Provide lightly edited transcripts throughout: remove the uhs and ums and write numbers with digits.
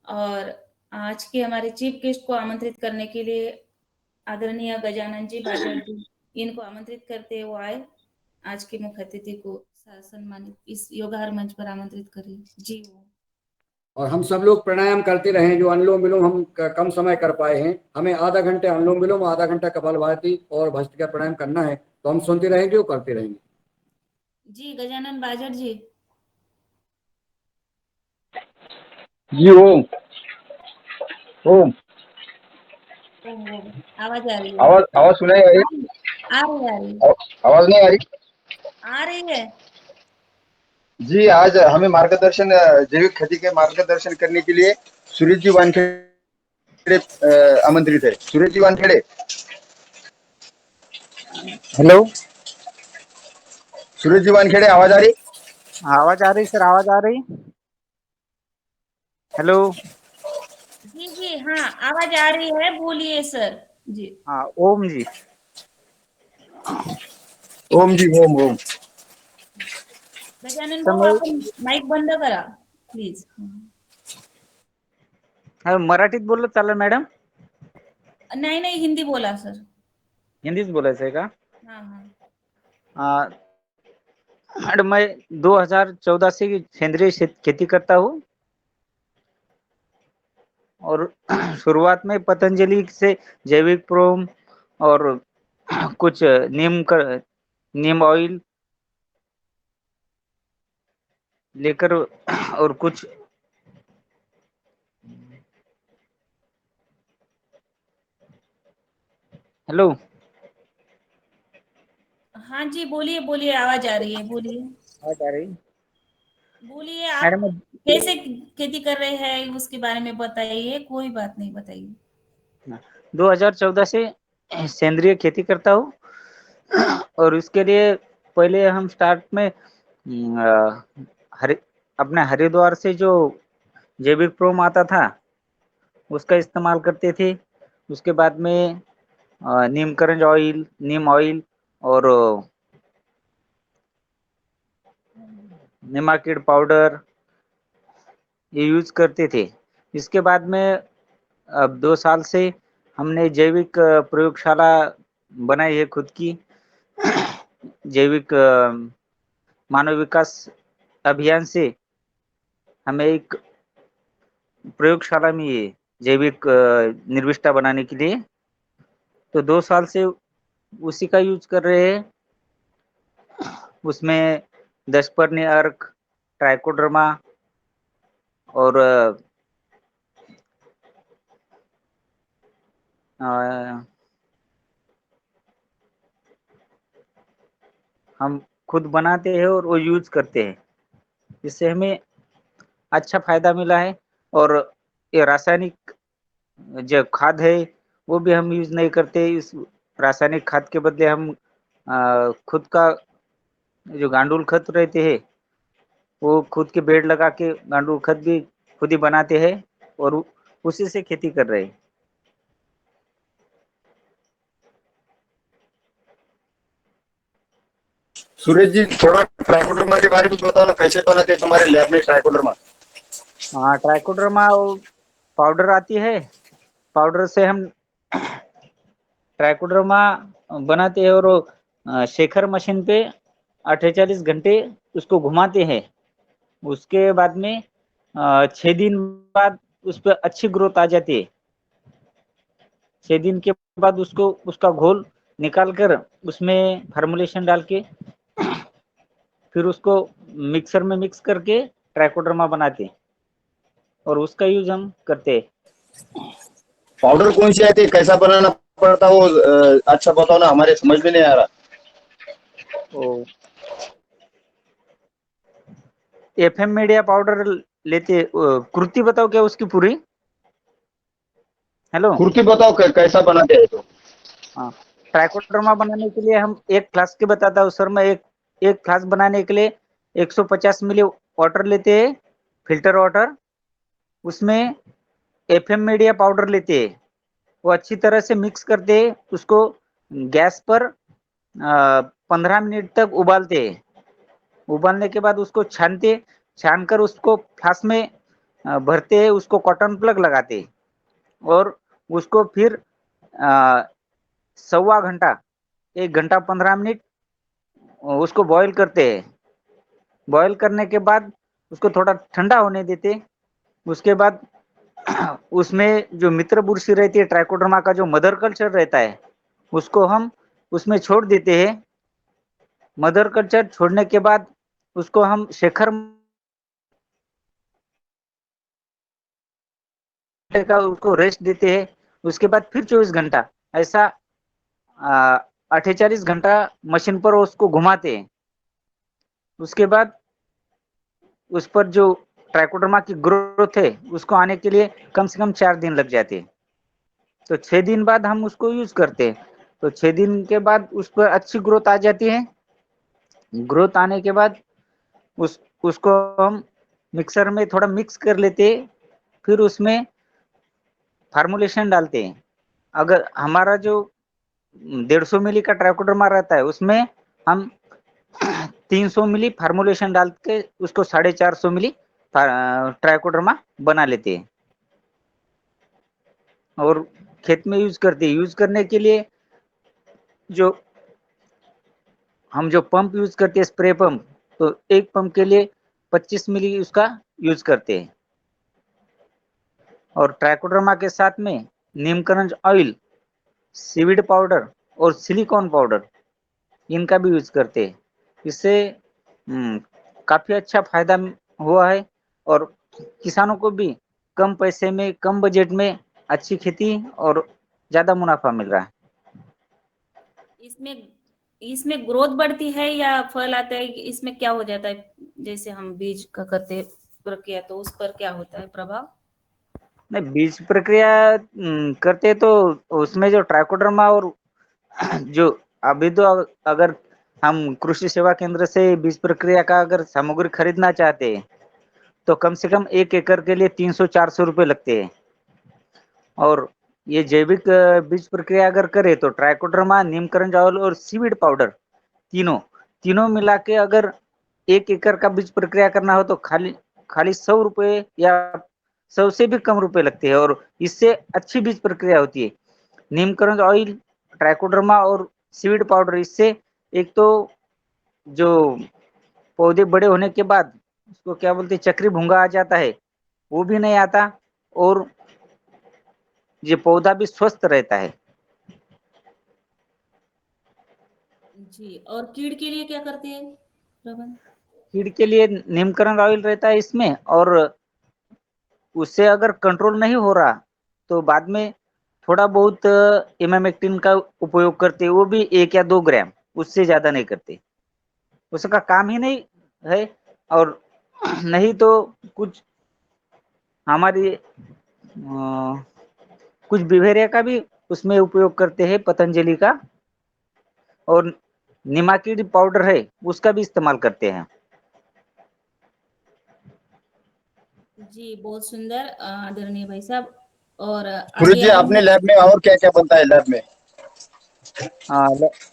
और आज के हमारे चीफ गेस्ट को आमंत्रित करने के लिए आदरणीय गजानन जी बाजर जी, इनको आमंत्रित करते वो आए। आज के मुख्य अतिथि को सम्मानित इस योगाहार मंच पर आमंत्रित करिए जी। वो और हम सब लोग प्राणायाम करते रहे, जो अनुलोम विलोम हम कम समय कर पाए हैं। हमें आधा घंटे अनुलोम विलोम, आधा घंटा कपालभाति और भस्त्रिका प्राणायाम करना है, तो हम सुनते रहेंगे और करते रहेंगे। जी गजानन बाजर जी। जी ओम ओम। ओम आवाज आ रही है? आवाज आवाज सुनाई आ रही? आ रही आ रही आवाज नहीं आ रही? आ रही है। जी, आज हमें मार्गदर्शन, जैविक खेती के मार्गदर्शन करने के लिए सूरज जी वानखेड़े आमंत्रित है। सूरज जी वानखेड़े, हेलो सूरज जी वानखेड़े, आवाज आ रही? आवाज आ रही सर, आवाज आ रही। हेलो। जी जी हाँ आवाज आ रही है, बोलिए सर जी। हाँ ओम जी। ओम जी, ओम ओम। गजानन भाऊ समय आपण माईक बंद करा प्लीज। मराठीत बोललं चालेल मॅडम? नाही नाही हिंदी बोला सर। हिंदीच बोलायचं आहे का? हाँ हाँ। मैडम मैं 2014 से सेंद्रीय खेती करता हूँ और शुरुआत में पतंजलि से जैविक प्रोम और कुछ नीम ऑयल लेकर और कुछ हेलो। हाँ जी बोलिए बोलिए, आवाज आ रही है, बोलिए आवाज आ रही? बोलिए। आप मैडम कैसे खेती कर रहे हैं उसके बारे में बताइए, कोई बात नहीं, बताइए। 2014 से सेंद्रीय खेती करता हूँ और इसके लिए पहले हम स्टार्ट में अपने हरिद्वार से जो जैविक प्रोम आता था उसका इस्तेमाल करते थे। उसके बाद में नीमकरंज ऑयल, नीम ऑयल और निमाकिड पाउडर ये यूज करते थे। इसके बाद में अब 2 साल से हमने जैविक प्रयोगशाला बनाई है खुद की। जैविक मानव विकास अभियान से हमें एक प्रयोगशाला में ये जैविक निर्विष्टा बनाने के लिए, तो 2 साल से उसी का यूज कर रहे हैं। उसमें दशपर्णी अर्क, ट्राइकोडर्मा और हम खुद बनाते हैं और वो यूज करते हैं। इससे हमें अच्छा फायदा मिला है। और ये रासायनिक जो खाद है वो भी हम यूज नहीं करते। इस रासायनिक खाद के बदले हम खुद का जो गांडूल खत रहते हैं वो खुद के पेड़ लगा के गांडूल खत भी खुद ही बनाते हैं और उसी से खेती कर रहे हैं। सूरज जी, थोड़ा ट्राइकोडर्मा के बारे में बताओ ना, कैसे बनाते हैं तुम्हारे लैब में ट्राइकोडर्मा? हाँ ट्राइकोडर्मा पाउडर आती है, पाउडर से हम ट्राइकोडर्मा बनाते हैं और शेखर मशीन पे 48 घंटे उसको घुमाते हैं। उसके बाद में 6 दिन बाद उस पर अच्छी ग्रोथ आ जाती है। 6 दिन के बाद उसको उसका घोल निकाल कर उसमें फार्मुलेशन डाल के फिर उसको मिक्सर में मिक्स करके ट्राइकोडर्मा बनाते हैं और उसका यूज हम करते हैं। पाउडर कौन सी आती है, कैसा बनाना पड़ता है वो अच्छा बताओ ना, हमारे समझ में नहीं आ रहा। ओ एफएम मीडिया पाउडर लेते, कृति बताओ क्या उसकी पूरी। हेलो। कुर्ती बताओ कैसा बनाते हैं तो। हाँ ट्राइकोडर्मा बनाने के लिए हम एक फ्लास्क के बताता हूँ सर। मैं एक फ्लास्क बनाने के लिए 150 मिली वाटर लेते हैं, फिल्टर वाटर। उसमें एफएम मीडिया पाउडर लेते हैं, वो अच्छी तरह से मिक्स करते हैं। उसको गैस पर 15 मिनट तक उबालते हैं। उबालने के बाद उसको छानते, छानकर उसको फ्लास्क में भरते हैं, उसको कॉटन प्लग लगाते हैं और उसको फिर 1.25 घंटा 1 घंटा 15 मिनट उसको बॉईल करते हैं। बॉईल करने के बाद उसको थोड़ा ठंडा होने देते। उसके बाद उसमें जो मित्र बुरशी रहती है, ट्राइकोडर्मा का जो मदर कल्चर रहता है, उसको हम उसमें छोड़ देते हैं। मदर कल्चर छोड़ने के बाद उसको हम शेखर का उसको रेस्ट देते हैं। उसके बाद फिर 24 घंटा ऐसा 48 घंटा मशीन पर उसको घुमाते हैं। उसके बाद उस पर जो ट्राइकोडर्मा की ग्रोथ है उसको आने के लिए कम से कम 4 दिन लग जाते हैं। तो 6 दिन बाद हम उसको यूज करते हैं। तो 6 दिन के बाद उस पर अच्छी ग्रोथ आ जाती है। ग्रोथ आने के बाद उसको हम मिक्सर में थोड़ा मिक्स कर लेते हैं। फिर उसमें फार्मुलेशन डालते हैं। अगर हमारा जो 150 मिली का ट्राइकोडर्मा रहता है उसमें हम 300 मिली फार्मुलेशन डाल के उसको 450 मिली ट्राइकोडर्मा बना लेते हैं और खेत में यूज करते हैं। यूज करने के लिए जो हम जो पंप यूज करते हैं, स्प्रे पंप, तो एक पंप के लिए 25 मिली उसका यूज करते हैं। और ट्राइकोडर्मा के साथ में नीमकरंज ऑयल, सीवीड पाउडर और सिलिकॉन पाउडर, इनका भी यूज करते हैं। इससे काफी अच्छा फायदा हुआ है और किसानों को भी कम पैसे में, कम बजट में अच्छी खेती और ज्यादा मुनाफा मिल रहा है। इसमें इसमें ग्रोथ बढ़ती है या फल आता है? इसमें क्या हो जाता है? जैसे हम बीज का करते प्रक्रिया, तो उस पर क्या होता है प्रभाव? नहीं, बीज प्रक्रिया करते तो उसमें जो ट्राइकोडर्मा और जो अभी तो अगर हम कृषि सेवा केंद्र से बीज प्रक्रिया का अगर सामग्री खरीदना चाहते हैं तो कम से कम 1 एकड़ के लिए 300-400 रुपए लगते हैं। और ये जैविक बीज प्रक्रिया अगर करे तो ट्राइकोडर्मा, नीमकरंज ऑयल और सीवीड पाउडर तीनों मिला के अगर 1 एकड़ का बीज प्रक्रिया करना हो तो खाली 100 रुपए या 100 से भी कम रुपए लगते हैं और इससे अच्छी बीज प्रक्रिया होती है। नीमकरंज ऑयल, ट्राइकोडर्मा और सीवीड पाउडर, इससे एक तो जो पौधे बड़े होने के बाद उसको क्या बोलते हैं, चक्री भूंगा आ जाता है, वो भी नहीं आता और ये पौधा भी स्वस्थ रहता है। जी, और कीड़ के लिए क्या करते हैं प्रबंध? कीड़ के लिए नीमकरंज ऑयल रहता है इसमें और उससे अगर कंट्रोल नहीं हो रहा तो बाद में थोड़ा बहुत इमामेक्टिन का उपयोग करते हैं, वो भी 1 या 2 ग्राम, उससे ज्यादा नहीं करते। उसका काम ही नहीं है। और नहीं तो कुछ हमारी कुछ बिवेरिया का भी उसमें उपयोग करते हैं, पतंजलि का, और निमाकिड पाउडर है उसका भी इस्तेमाल करते हैं। जी, बहुत सुंदर आदरणीय भाई साहब। और सूरज आगे जी, हम अपने लैब में और क्या क्या बनता है लैब में?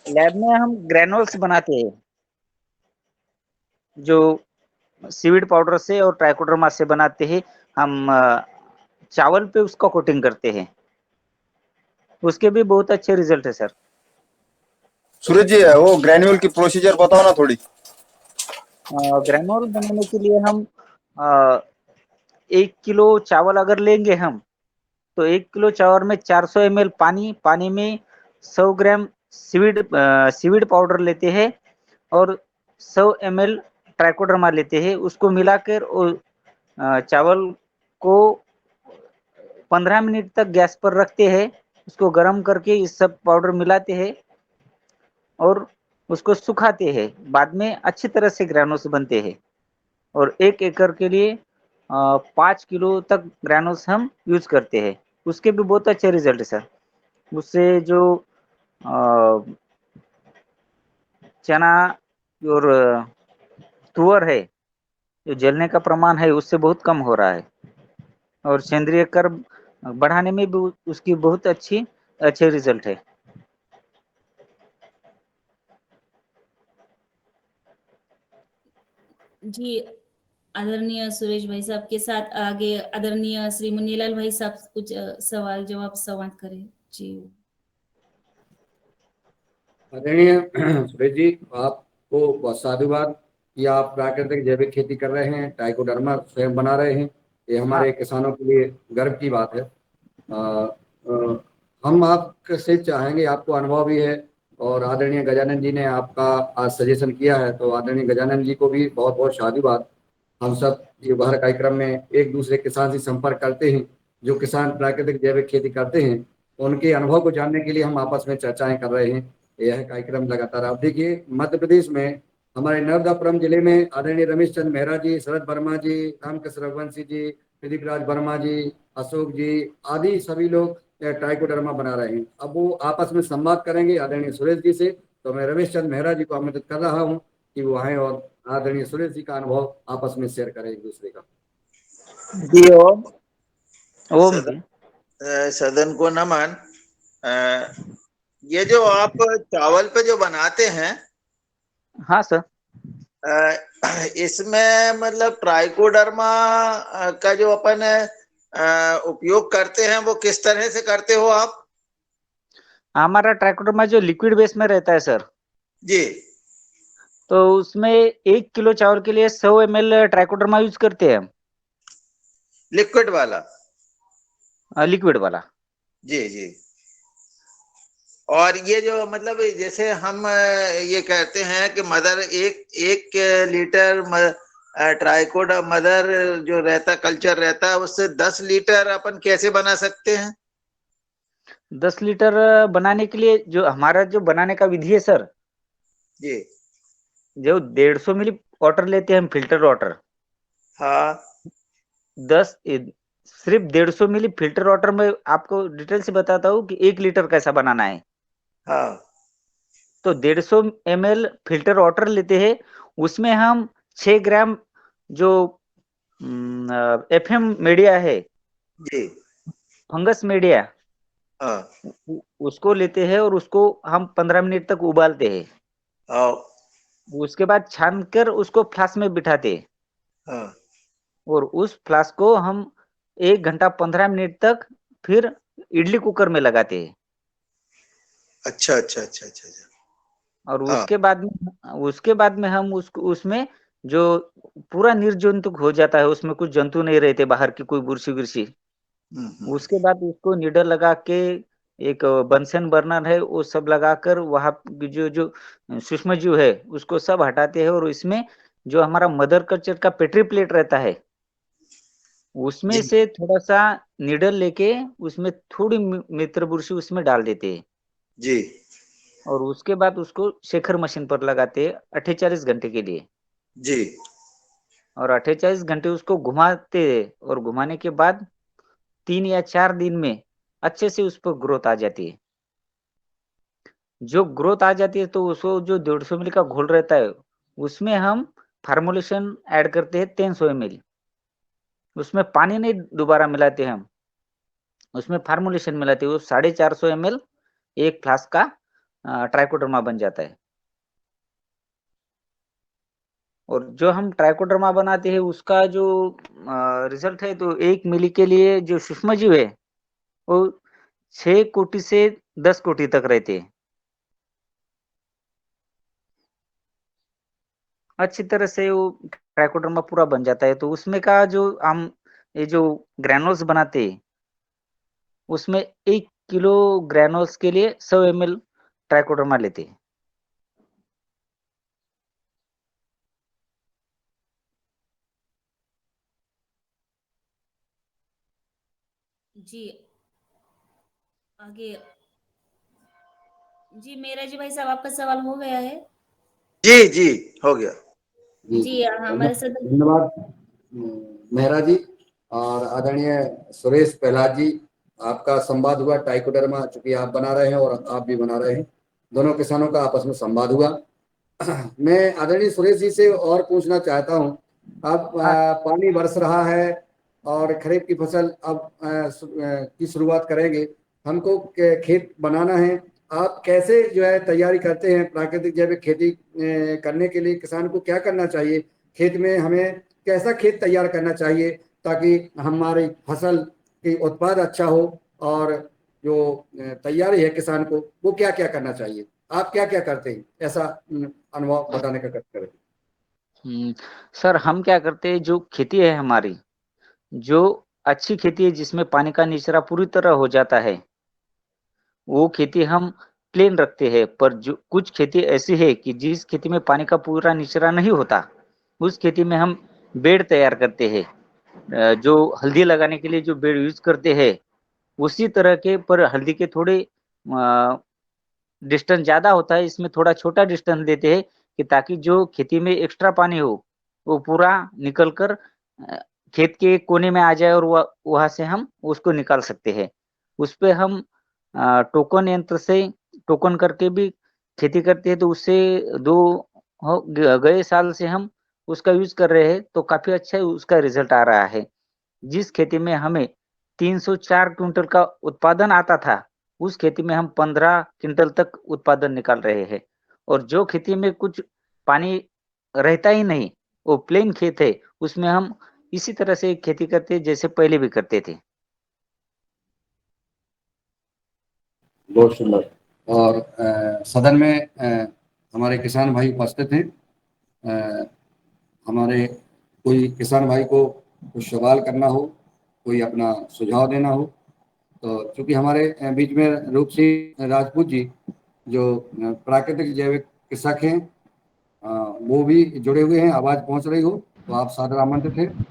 लैब में हम ग्रेनुल्स बनाते हैं जो सीवीड पाउडर से और ट्राइकोडर्मा से बनाते हैं। हम चावल पे उसका कोटिंग करते हैं, उसके भी बहुत अच्छे रिजल्ट है सर। सूरज जी, वो ग्रेन्यूल की प्रोसीजर बताओ ना थोड़ी। ग्रेनुल बनाने के लिए हम 1 किलो चावल अगर लेंगे हम तो 1 किलो चावल में 400 ml पानी में 100 ग्राम सीवीड पाउडर लेते हैं और 100 ml ट्राइकोडर्मा लेते हैं। उसको मिलाकर चावल को 15 मिनट तक गैस पर रखते हैं। उसको गर्म करके इस सब पाउडर मिलाते हैं और उसको सुखाते हैं। बाद में अच्छी तरह से ग्रेनुल्स बनते हैं और 1 एकड़ के लिए 5 किलो तक ग्रेनुल्स हम यूज करते हैं। उसके भी बहुत अच्छे रिजल्ट है सर। उससे जो चना और तुअर है, जो जलने का प्रमाण है उससे बहुत कम हो रहा है और सेंद्रीय कर्ब बढ़ाने में भी उसकी बहुत अच्छे रिजल्ट है। जी, आदरणीय सुरेश भाई साहब के साथ आगे आदरणीय श्री मुन्नीलाल भाई साहब कुछ सवाल जवाब संवाद करें। जी आदरणीय सुरेश जी, आपको बहुत साधुवाद कि आप प्राकृतिक जैविक खेती कर रहे हैं, ट्राइकोडर्मा स्वयं बना रहे हैं। ये हाँ हमारे किसानों के लिए गर्व की बात है। हम आपसे चाहेंगे, आपको अनुभव भी है और आदरणीय गजानन जी ने आपका आज सजेशन किया है, तो आदरणीय गजानन जी को भी बहुत बहुत साधुवाद। हम सब ये हर कार्यक्रम में एक दूसरे किसान से संपर्क करते हैं, जो किसान प्राकृतिक जैविक खेती करते हैं उनके अनुभव को जानने के लिए हम आपस में चर्चाएं कर रहे हैं। यह कार्यक्रम लगातार आप देखिए, मध्य प्रदेश में हमारे नर्मदापुरम जिले में आदरणीय रमेश चंद्र मेहरा जी, शरद वर्मा जी, रामकृष्ण रघुवंशी जी, प्रदीप राज वर्मा जी, अशोक जी आदि सभी लोग ट्राइकोडर्मा बना रहे हैं। अब वो आपस में संवाद करेंगे आदरणीय सुरेश जी से, तो मैं रमेश चंद्र मेहरा जी को आमंत्रित कर रहा हूँ कि वो आए और आदरणीय सुरेश जी का अनुभव आपस में शेयर करें एक दूसरे का। जी ओम ओम जी। सदन को नमन। ये जो आप चावल पे जो बनाते हैं, हाँ सर। इसमें मतलब ट्राइकोडर्मा का जो अपन उपयोग करते हैं वो किस तरह से करते हो आप? हमारा ट्राइकोडर्मा जो लिक्विड बेस में रहता है सर, जी तो उसमें 1 किलो चावल के लिए 100 ml ट्राइकोडर्मा यूज करते हैं हम, लिक्विड वाला। लिक्विड वाला। जी जी। और ये जो मतलब जैसे हम ये कहते हैं कि मदर एक एक लीटर ट्राइकोडा मदर जो रहता कल्चर रहता है उससे 10 लीटर अपन कैसे बना सकते हैं? 10 लीटर बनाने के लिए जो हमारा जो बनाने का विधि है सर, जी जो 150 मिली वाटर लेते हैं हम, फिल्टर वाटर। हाँ 10 सिर्फ 150 मिली फिल्टर वाटर में आपको डिटेल से बताता हूँ कि 1 लीटर कैसा बनाना है। हाँ तो 150 ml फिल्टर वाटर लेते हैं, उसमें हम 6 ग्राम जो एफएम मीडिया है, जी फंगस मीडिया, हाँ उसको लेते हैं और उसको हम 15 मिनट तक उबालते हैं। हाँ उसके बाद छानकर उसको फ्लास्क में बिठाते हैं हाँ और उस फ्लास्क को हम 1 घंटा 15 मिनट तक फिर इडली कुकर में लगाते हैं। अच्छा अच्छा अच्छा अच्छा अच्छा। और हाँ उसके बाद में हम उसमें जो पूरा निर्जंतुक हो जाता है, उसमें कुछ जंतु नहीं रहते बाहर की, कोई बुरसी विरसी। उसके बाद उसको निडर लगा के, एक बंसन बर्नर है वो सब लगाकर वहां जो जो सूक्ष्म जीव है उसको सब हटाते हैं और इसमें जो हमारा मदर कल्चर का पेट्री प्लेट रहता है उसमें जी से थोड़ा सा निडल लेके उसमें थोड़ी मित्र बुरशी उसमें डाल देते हैं जी और उसके बाद उसको शेखर मशीन पर लगाते हैं 48 घंटे के लिए। जी और 48 घंटे उसको घुमाते हैं और घुमाने के बाद 3 या 4 दिन में अच्छे से उस पर ग्रोथ आ जाती है। जो ग्रोथ आ जाती है तो उसको जो 150 मिली का घोल रहता है उसमें हम फार्मुलेशन ऐड करते हैं 300 ml। उसमें पानी नहीं दोबारा मिलाते हम, उसमें फार्मुलेशन मिलाते हैं। वो 450 ml एक फ्लास्क का ट्राइकोडर्मा बन जाता है। और जो हम ट्राइकोडर्मा बनाते हैं उसका जो रिजल्ट है, तो 1 मिली के लिए जो सूक्ष्म जीव है वो 6 कोटि से 10 कोटि तक रहते हैं। अच्छी तरह से वो ट्राइकोडर्मा पूरा बन जाता है। तो उसमें का जो हम ये जो ग्रैनुल्स बनाते हैं उसमें 1 किलो ग्रैनुल्स के लिए 100 ml ट्राइकोडर्मा लेते हैं। जी आगे जी मेरा जी भाई साहब आपका सवाल हो गया है। जी जी हो गया। जी हमारे सदन धन्यवाद मेहरा जी और आदरणीय सुरेश प्रहलाद जी, आपका संवाद हुआ ट्राइकोडर्मा, चूंकि आप बना रहे हैं और आप भी बना रहे हैं, दोनों किसानों का आपस में संवाद हुआ। मैं आदरणीय सुरेश जी से और पूछना चाहता हूं, अब पानी बरस रहा है और खरीफ की फसल अब की शुरुआत करेंगे, हमको खेत बनाना है। आप कैसे जो है तैयारी करते हैं प्राकृतिक जैविक खेती करने के लिए? किसान को क्या करना चाहिए? खेत में हमें कैसा खेत तैयार करना चाहिए ताकि हमारी फसल की उत्पाद अच्छा हो, और जो तैयारी है किसान को वो क्या क्या करना चाहिए, आप क्या क्या करते हैं, ऐसा अनुभव बताने का कष्ट करें। सर हम क्या करते हैं, जो खेती है हमारी, जो अच्छी खेती है जिसमें पानी का निचरा पूरी तरह हो जाता है, वो खेती हम प्लेन रखते हैं। पर जो कुछ खेती ऐसी है कि जिस खेती में पानी का पूरा निचरा नहीं होता, उस खेती में हम बेड तैयार करते हैं। जो हल्दी लगाने के लिए जो बेड यूज करते हैं, उसी तरह के, पर हल्दी के थोड़े डिस्टेंस ज्यादा होता है, इसमें थोड़ा छोटा डिस्टेंस देते हैं कि ताकि जो खेती में एक्स्ट्रा पानी हो वो पूरा निकल कर खेत के एक कोने में आ जाए और वहां से हम उसको निकाल सकते हैं। उस पे हम टोकन यंत्र से टोकन करके भी खेती करते हैं, तो उससे गए साल से हम उसका यूज कर रहे हैं, तो काफी अच्छा उसका रिजल्ट आ रहा है। जिस खेती में हमें 304 क्विंटल का उत्पादन आता था, उस खेती में हम 15 क्विंटल तक उत्पादन निकाल रहे हैं। और जो खेती में कुछ पानी रहता ही नहीं, वो प्लेन खेत है, उसमें हम इसी तरह से खेती करते हैं जैसे पहले भी करते थे। बहुत सुंदर। और सदन में हमारे किसान भाई उपस्थित हैं। हमारे कोई किसान भाई को कुछ सवाल करना हो, कोई अपना सुझाव देना हो, तो चूंकि हमारे बीच में रूप सिंह राजपूत जी जो प्राकृतिक जैविक कृषक हैं, वो भी जुड़े हुए हैं, आवाज पहुंच रही हो तो आप सादर आमंत्रित हैं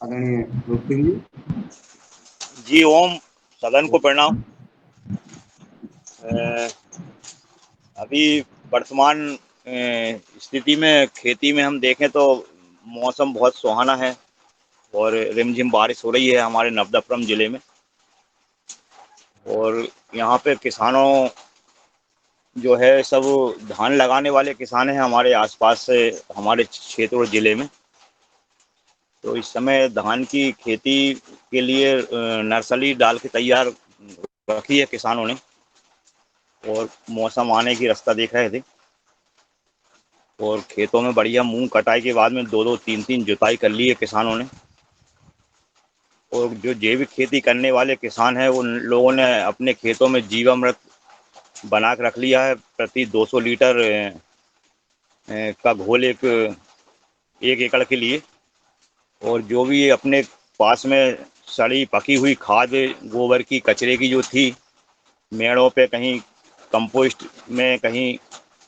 आदरणीय रूप सिंह जी। जी ओम, सदन को प्रणाम। अभी वर्तमान स्थिति में खेती में हम देखें तो मौसम बहुत सुहाना है और रिमझिम बारिश हो रही है हमारे नर्मदापुरम जिले में। और यहाँ पे किसानों जो है सब धान लगाने वाले किसान हैं हमारे आसपास से, हमारे क्षेत्र और जिले में। तो इस समय धान की खेती के लिए नर्सरी डाल के तैयार रखी है किसानों ने, और मौसम आने की रास्ता देख रहे थे। और खेतों में बढ़िया मूंग कटाई के बाद में 2-2, 3-3 जुताई कर ली है किसानों ने। और जो जैविक खेती करने वाले किसान हैं उन लोगों ने अपने खेतों में जीवामृत बना के रख लिया है। प्रति 200 लीटर का घोल एक एकड़ के लिए। और जो भी अपने पास में सड़ी पकी हुई खाद गोबर की कचरे की जो थी मेड़ों पे, कहीं कंपोस्ट में, कहीं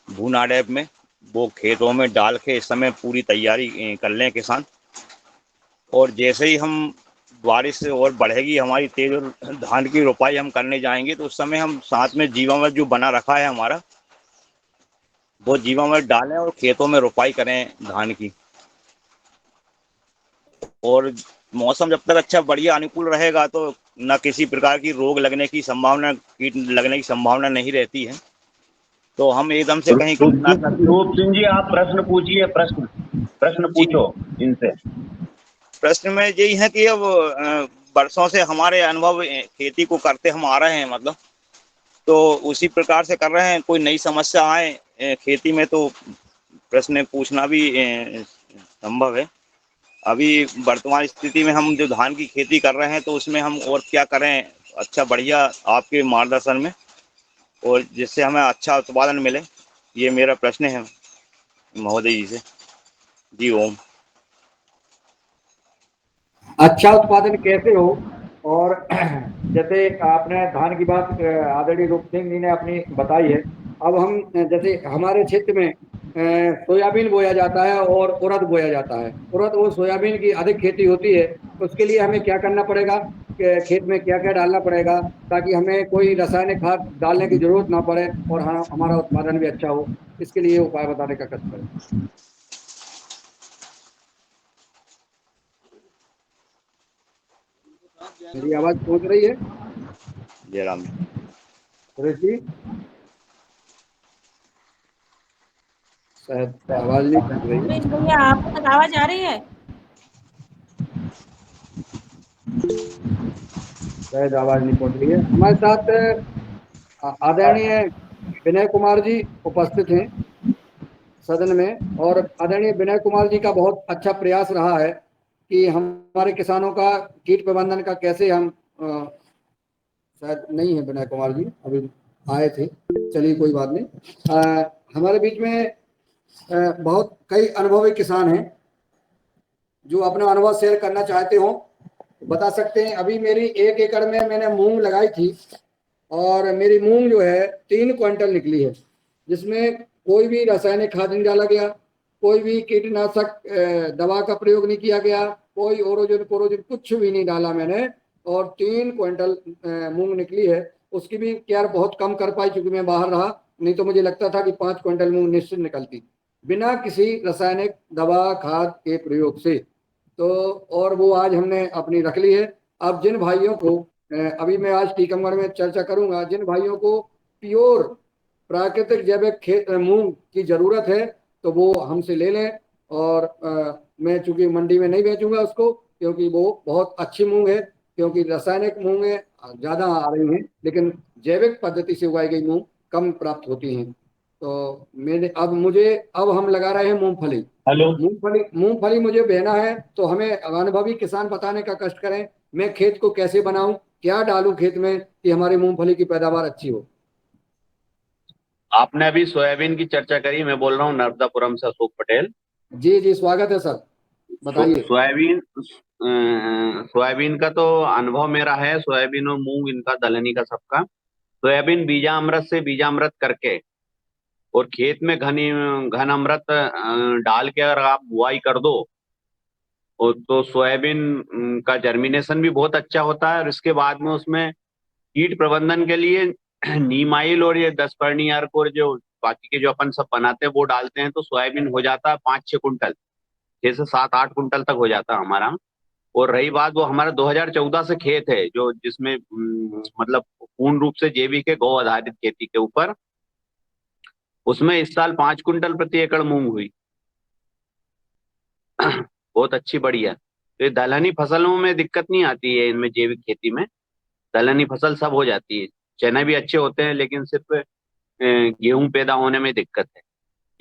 भूना डैब में, वो खेतों में डाल के इस समय पूरी तैयारी कर लें किसान। और जैसे ही हम बारिश और बढ़ेगी हमारी तेज और धान की रोपाई हम करने जाएंगे, तो उस समय हम साथ में जीवामृत जो बना रखा है हमारा, वो जीवामृत डालें और खेतों में रोपाई करें धान की। और मौसम जब तक अच्छा बढ़िया अनुकूल रहेगा तो न किसी प्रकार की रोग लगने की संभावना, कीट लगने की संभावना नहीं रहती है। तो हम एकदम से कहीं रूप सिंह जी आप प्रश्न पूछिए, प्रश्न पूछो इनसे। प्रश्न में यही है कि अब वर्षों से हमारे अनुभव खेती को करते हम आ रहे हैं, मतलब तो उसी प्रकार से कर रहे हैं। कोई नई समस्या आए खेती में तो प्रश्न पूछना भी संभव है। अभी वर्तमान स्थिति में हम जो धान की खेती कर रहे हैं तो उसमें हम और क्या करें अच्छा बढ़िया आपके मार्गदर्शन में, और जिससे हमें अच्छा उत्पादन मिले, ये मेरा प्रश्न है महोदय जी से। जी ओम। अच्छा उत्पादन कैसे हो, और जैसे आपने धान की बात आदरणीय रूप सिंह जी ने अपनी बताई है, अब हम जैसे हमारे क्षेत्र में सोयाबीन बोया जाता है और उड़द बोया जाता है। उड़द और सोयाबीन की अधिक खेती होती है, उसके लिए हमें क्या करना पड़ेगा, खेत में क्या क्या डालना पड़ेगा ताकि हमें कोई रासायनिक खाद डालने की जरूरत ना पड़े और हमारा उत्पादन भी अच्छा हो, इसके लिए उपाय बताने का कष्ट करें। मेरी आवाज पहुंच रही है जयराम सुरेश जी? शायद आवाज नहीं पहुंच रही है। भैया आपको तक आवाज आ रही है? शायद आवाज नहीं पहुंच रही है। हमारे साथ आदरणीय विनय कुमार जी उपस्थित हैं, सदन में। और आदरणीय विनय कुमार जी का बहुत अच्छा प्रयास रहा है कि हमारे किसानों का कीट प्रबंधन का कैसे हम शायद नहीं है विनय कुमार जी, अभी आए थे, चलिए कोई बात नहीं। हमारे बीच में बहुत कई अनुभवी किसान हैं जो अपना अनुभव शेयर करना चाहते हो, बता सकते हैं। अभी मेरी 1 एकड़ में मैंने मूंग लगाई थी और मेरी मूंग जो है 3 क्विंटल निकली है, जिसमें कोई भी रासायनिक खाद नहीं डाला गया, कोई भी कीटनाशक दवा का प्रयोग नहीं किया गया, कोई ओरोजन पोरोजन कुछ भी नहीं डाला मैंने, और 3 क्विंटल मूंग निकली है। उसकी भी केयर बहुत कम कर पाई क्योंकि मैं बाहर रहा, नहीं तो मुझे लगता था कि 5 क्विंटल मूंग निश्चित निकलती बिना किसी रासायनिक दवा खाद के प्रयोग से। तो और वो आज हमने अपनी रख ली है। अब जिन भाइयों को अभी मैं आज टीकमगढ़ में चर्चा करूंगा, जिन भाइयों को प्योर प्राकृतिक जैविक मूंग की जरूरत है तो वो हमसे ले लें। और मैं चूंकि मंडी में नहीं बेचूंगा उसको, क्योंकि वो बहुत अच्छी मूंग है, क्योंकि रासायनिक मूंगें ज्यादा आ रही हैं लेकिन जैविक पद्धति से उगाई गई मूंग कम प्राप्त होती हैं। तो मैंने अब हम लगा रहे हैं मूंगफली। हेलो। मूंगफली मुझे बेना है, तो हमें अनुभवी किसान बताने का कष्ट करें, मैं खेत को कैसे बनाऊं, क्या डालूं खेत में कि हमारी मूंगफली की पैदावार अच्छी हो। आपने अभी सोयाबीन की चर्चा करी, मैं बोल रहा हूँ नर्मदापुरम से अशोक पटेल। जी जी, स्वागत है सर, बताइए। सोयाबीन का तो अनुभव मेरा है, सोयाबीन और मूंग इनका, दलहनी का सबका। सोयाबीन बीजामृत से बीजामृत करके और खेत में घन अमृत डाल के अगर आप बुआई कर दो, और तो सोयाबीन का जर्मिनेशन भी बहुत अच्छा होता है। और इसके बाद में उसमें कीट प्रबंधन के लिए नीमाइल और ये 10 अर्क और जो बाकी के जो अपन सब बनाते हैं वो डालते हैं, तो सोयाबीन हो जाता है 5-6 कुंटल, 6 से 7-8 कुंटल तक हो जाता है हमारा। और रही बात, वो हमारा 2014 से खेत है जो जिसमें मतलब पूर्ण रूप से जैविक है, गौ आधारित खेती के ऊपर। उसमें इस साल 5 कुंटल प्रति एकड़ मूंग हुई। बहुत अच्छी, बढ़िया। तो ये दलहनी फसलों में दिक्कत नहीं आती है, इनमें जैविक खेती में दलहनी फसल सब हो जाती है। चने भी अच्छे होते हैं, लेकिन सिर्फ गेहूं पैदा होने में दिक्कत है।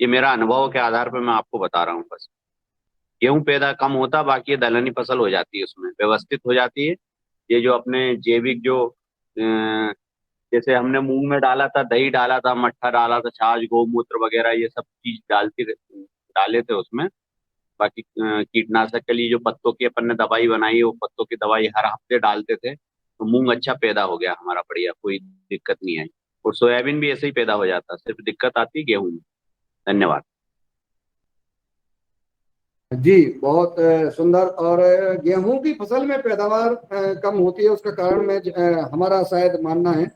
ये मेरा अनुभव के आधार पर मैं आपको बता रहा हूँ बस। गेहूं पैदा कम होता, बाकी ये दलहनी फसल हो जाती है, उसमें व्यवस्थित हो जाती है। ये जो अपने जैविक जो जैसे हमने मूंग में डाला था, दही डाला था, मट्ठा डाला था, छाछ, गौमूत्र वगैरह ये सब चीज डाले थे उसमें। बाकी कीटनाशक के लिए जो पत्तों की अपन ने दवाई बनाई है, वो पत्तों की दवाई हर हफ्ते डालते थे, तो मूंग अच्छा पैदा हो गया हमारा, बढ़िया, कोई दिक्कत नहीं आई। और सोयाबीन भी ऐसे ही पैदा हो जाता, सिर्फ दिक्कत आती है गेहूं में। धन्यवाद। जी, बहुत सुंदर। और गेहूं की फसल में पैदावार कम होती है, उसका कारण हमारा शायद मानना है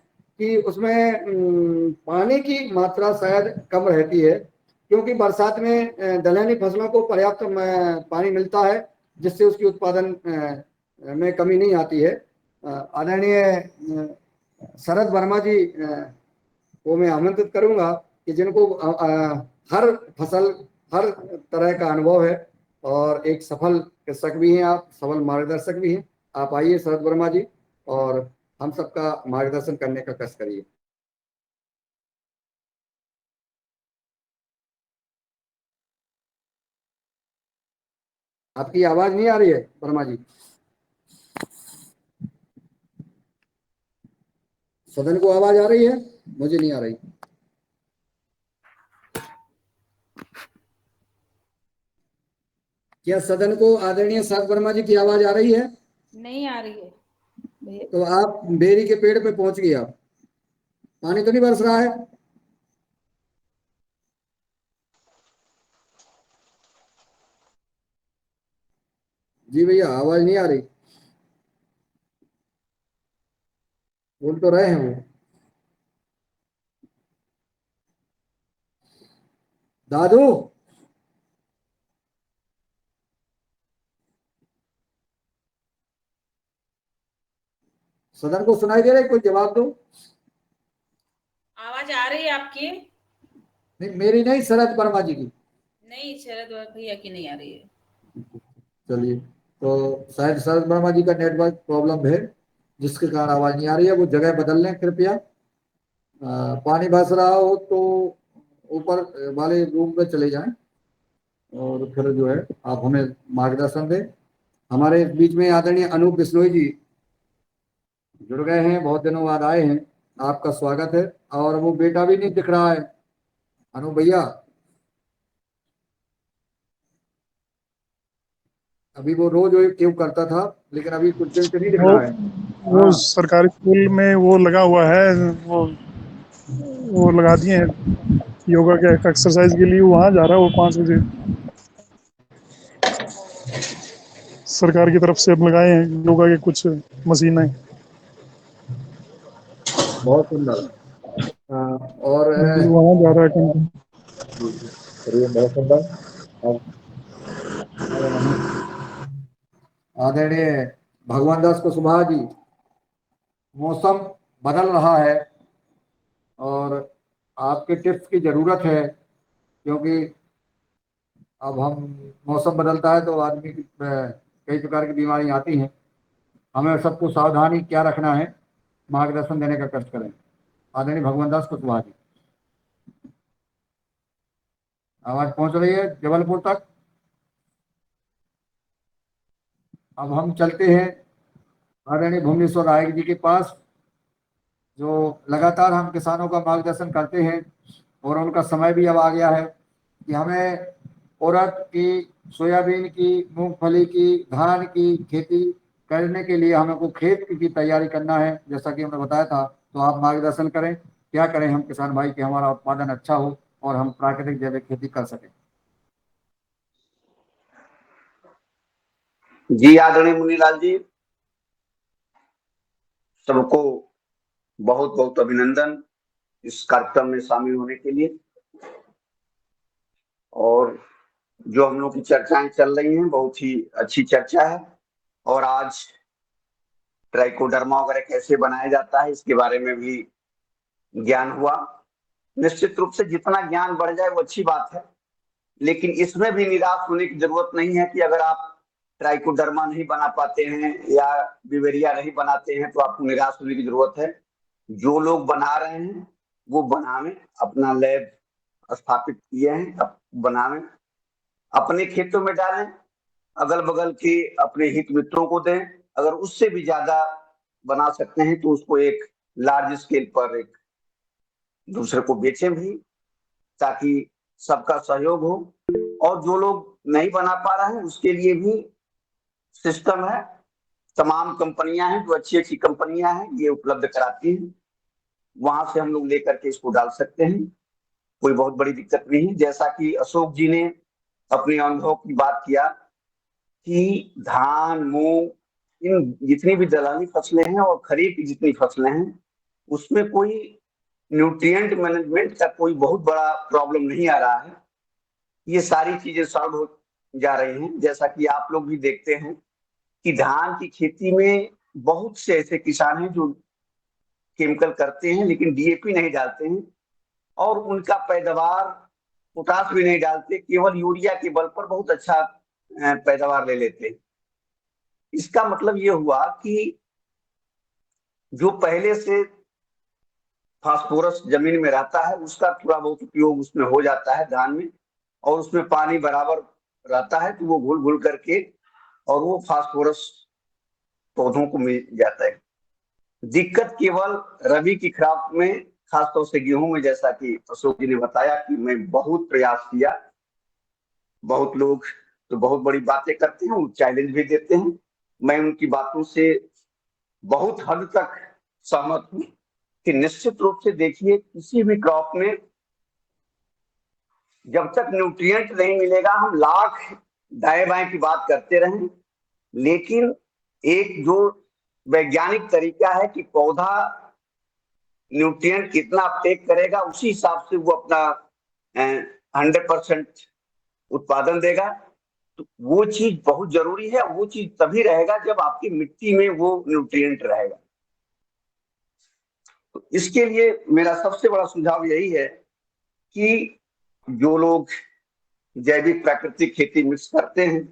कि उसमें पानी की मात्रा शायद कम रहती है, क्योंकि बरसात में दलहनी फसलों को पर्याप्त पानी मिलता है, जिससे उसकी उत्पादन में कमी नहीं आती है। आदरणीय शरद वर्मा जी को मैं आमंत्रित करूंगा कि जिनको हर फसल, हर तरह का अनुभव है और एक सफल कृषक भी हैं, आप सफल मार्गदर्शक भी हैं। आप आइए शरद वर्मा जी, और हम सबका मार्गदर्शन करने का कष्ट करिए। आपकी आवाज नहीं आ रही है वर्मा जी। सदन को आवाज आ रही है, मुझे नहीं आ रही। क्या सदन को आदरणीय शरद वर्मा जी की आवाज आ रही है? नहीं आ रही है। तो आप बेरी के पेड़ पे पहुंच गए, आप पानी तो नहीं बरस रहा है? जी भैया, आवाज नहीं आ रही, बोल तो रहे हैं वो। दादू, सदन को सुनाई दे रहा है? कोई जवाब दो। आवाज आ रही है आपकी? नहीं, मेरी नहीं, शरद वर्मा जी की। नहीं, शरद भैया की नहीं आ रही है। चलिए, तो शायद शरद वर्मा जी का नेटवर्क प्रॉब्लम है, जिसके कारण आवाज नहीं आ रही है। वो जगह बदल लें कृपया। पानी बरस रहा हो तो ऊपर वाले रूम में चले जाएं और फिर जो है आप हमें मार्गदर्शन दें। हमारे बीच में आदरणीय अनूप बिश्नोई जी जुड़ गए हैं, बहुत दिनों बाद आए हैं, आपका स्वागत है। और वो बेटा भी नहीं दिख रहा है अनूप भैया, अभी वो रोज क्यों करता था लेकिन अभी कुछ दिन से नहीं दिख रहा है। वो हाँ सरकारी स्कूल में वो लगा हुआ है, वो लगा दिए हैं योगा के एक्सरसाइज के लिए, वहाँ जा रहा है वो 5 बजे। सरकार की तरफ से अब लगाए हैं योगा के कुछ मशीनें। बहुत सुंदर। और वहाँ जा रहा है कंटिन्यू। चलिए बहुत सुंदर। अब आदरणीय भगवान दास कुशवाहा जी, मौसम बदल रहा है और आपके टिप्स की जरूरत है, क्योंकि अब हम मौसम बदलता है तो आदमी की कई प्रकार की बीमारियां आती हैं। हमें सबको सावधानी क्या रखना है, मार्गदर्शन देने का कष्ट करें। आदरणीय भगवान दास कुशवाहा जी, आवाज पहुंच रही है जबलपुर तक। अब हम चलते हैं आदरणीय भुवनेश्वर नायक जी के पास, जो लगातार हम किसानों का मार्गदर्शन करते हैं और उनका समय भी अब आ गया है कि हमें उड़द की, सोयाबीन की, मूंगफली की, धान की खेती करने के लिए हमें को खेत की तैयारी करना है, जैसा कि हमने बताया था। तो आप मार्गदर्शन करें, क्या करें हम किसान भाई कि हमारा उत्पादन अच्छा हो और हम प्राकृतिक जैविक खेती कर सकें। जी आदरणीय मुनीलाल जी, सबको बहुत बहुत अभिनंदन इस कार्यक्रम में शामिल होने के लिए। और जो हम लोग की चर्चाएं चल रही हैं, बहुत ही अच्छी चर्चा है। और आज ट्राइकोडर्मा वगैरह कैसे बनाया जाता है इसके बारे में भी ज्ञान हुआ। निश्चित रूप से जितना ज्ञान बढ़ जाए वो अच्छी बात है, लेकिन इसमें भी निराश होने की जरूरत नहीं है कि अगर आप ट्राइकोडर्मा नहीं बना पाते हैं या बिवेरिया नहीं बनाते हैं तो आपको निराश होने की जरूरत है। जो लोग बना रहे हैं वो बनावें, अपना लैब स्थापित किए हैं, अब बनावें, अपने खेतों में डालें, अगल बगल के अपने हित मित्रों को दें। अगर उससे भी ज्यादा बना सकते हैं तो उसको एक लार्ज स्केल पर एक दूसरे को बेचें भी, ताकि सबका सहयोग हो। और जो लोग नहीं बना पा रहे हैं उसके लिए भी सिस्टम है, तमाम कंपनियां हैं, जो अच्छी अच्छी कंपनियां हैं ये उपलब्ध कराती हैं, वहां से हम लोग लेकर के इसको डाल सकते हैं, कोई बहुत बड़ी दिक्कत नहीं है। जैसा कि अशोक जी ने अपने अनुभव की बात किया कि धान, मूंग, इन जितनी भी दलहनी फसलें हैं और खरीफ की जितनी फसलें हैं उसमें कोई न्यूट्रिएंट मैनेजमेंट का कोई बहुत बड़ा प्रॉब्लम नहीं आ रहा है। ये सारी चीजें सॉल्व हो जा रही हैं। जैसा कि आप लोग भी देखते हैं कि धान की खेती में बहुत से ऐसे किसान हैं जो केमिकल करते हैं लेकिन डीएपी नहीं डालते हैं और उनका पैदावार पोटास भी नहीं डालते, केवल यूरिया के बल पर बहुत अच्छा पैदावार ले लेते हैं। इसका मतलब ये हुआ कि जो पहले से फास्फोरस जमीन में रहता है उसका थोड़ा बहुत उपयोग उसमें हो जाता है धान में, और उसमें पानी बराबर रहता है तो वो घुल घुल करके और वो फास्फोरस पौधों को मिल जाता है। दिक्कत केवल रबी की खराब में, खासतौर से गेहूं में, जैसा कि अशोक जी ने बताया कि मैं बहुत प्रयास किया, बहुत लोग तो बहुत बड़ी बातें करते हैं, वो चैलेंज भी देते हैं, मैं उनकी बातों से बहुत हद तक सहमत हूं कि निश्चित रूप से देखिए किसी भी क्रॉप में जब तक न्यूट्रिएंट नहीं मिलेगा हम लाख दाएं बाएं की बात करते रहें, लेकिन एक जो वैज्ञानिक तरीका है कि पौधा न्यूट्रिएंट कितना अपटेक करेगा उसी हिसाब से वो अपना 100% उत्पादन देगा। तो वो चीज बहुत जरूरी है। वो चीज तभी रहेगा जब आपकी मिट्टी में वो न्यूट्रिएंट रहेगा। तो इसके लिए मेरा सबसे बड़ा सुझाव यही है कि जो लोग जैविक प्राकृतिक खेती मिक्स करते हैं,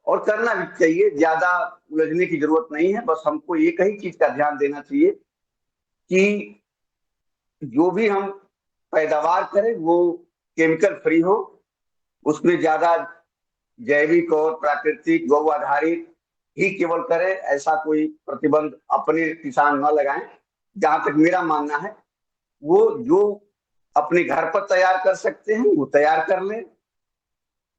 और करना भी चाहिए, ज्यादा उलझने की जरूरत नहीं है, बस हमको एक ही चीज का ध्यान देना चाहिए कि जो भी हम पैदावार करें वो केमिकल फ्री हो, उसमें ज्यादा जैविक और प्राकृतिक गौ आधारित ही केवल करें, ऐसा कोई प्रतिबंध अपने किसान न लगाएं। जहां तक मेरा मानना है, वो जो अपने घर पर तैयार कर सकते हैं वो तैयार कर लें,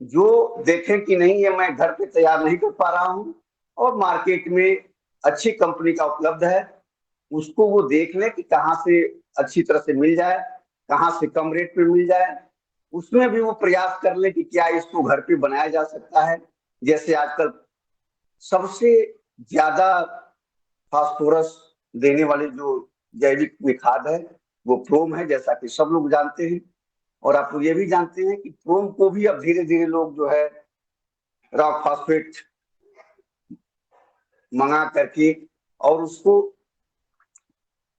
जो देखें कि नहीं ये मैं घर पे तैयार नहीं कर पा रहा हूं और मार्केट में अच्छी कंपनी का उपलब्ध है, उसको वो देख लें कि कहाँ से अच्छी तरह से मिल जाए, कहाँ से कम रेट पे मिल जाए, उसमें भी वो प्रयास कर ले कि क्या इसको घर पे बनाया जा सकता है। जैसे आजकल सबसे ज्यादा फास्फोरस देने वाली जो जैविक खाद है वो प्रोम है, जैसा कि सब लोग जानते हैं। और आप लोग ये भी जानते हैं कि प्रोम को भी अब धीरे धीरे लोग जो है रॉक फॉस्फेट मंगा करके और उसको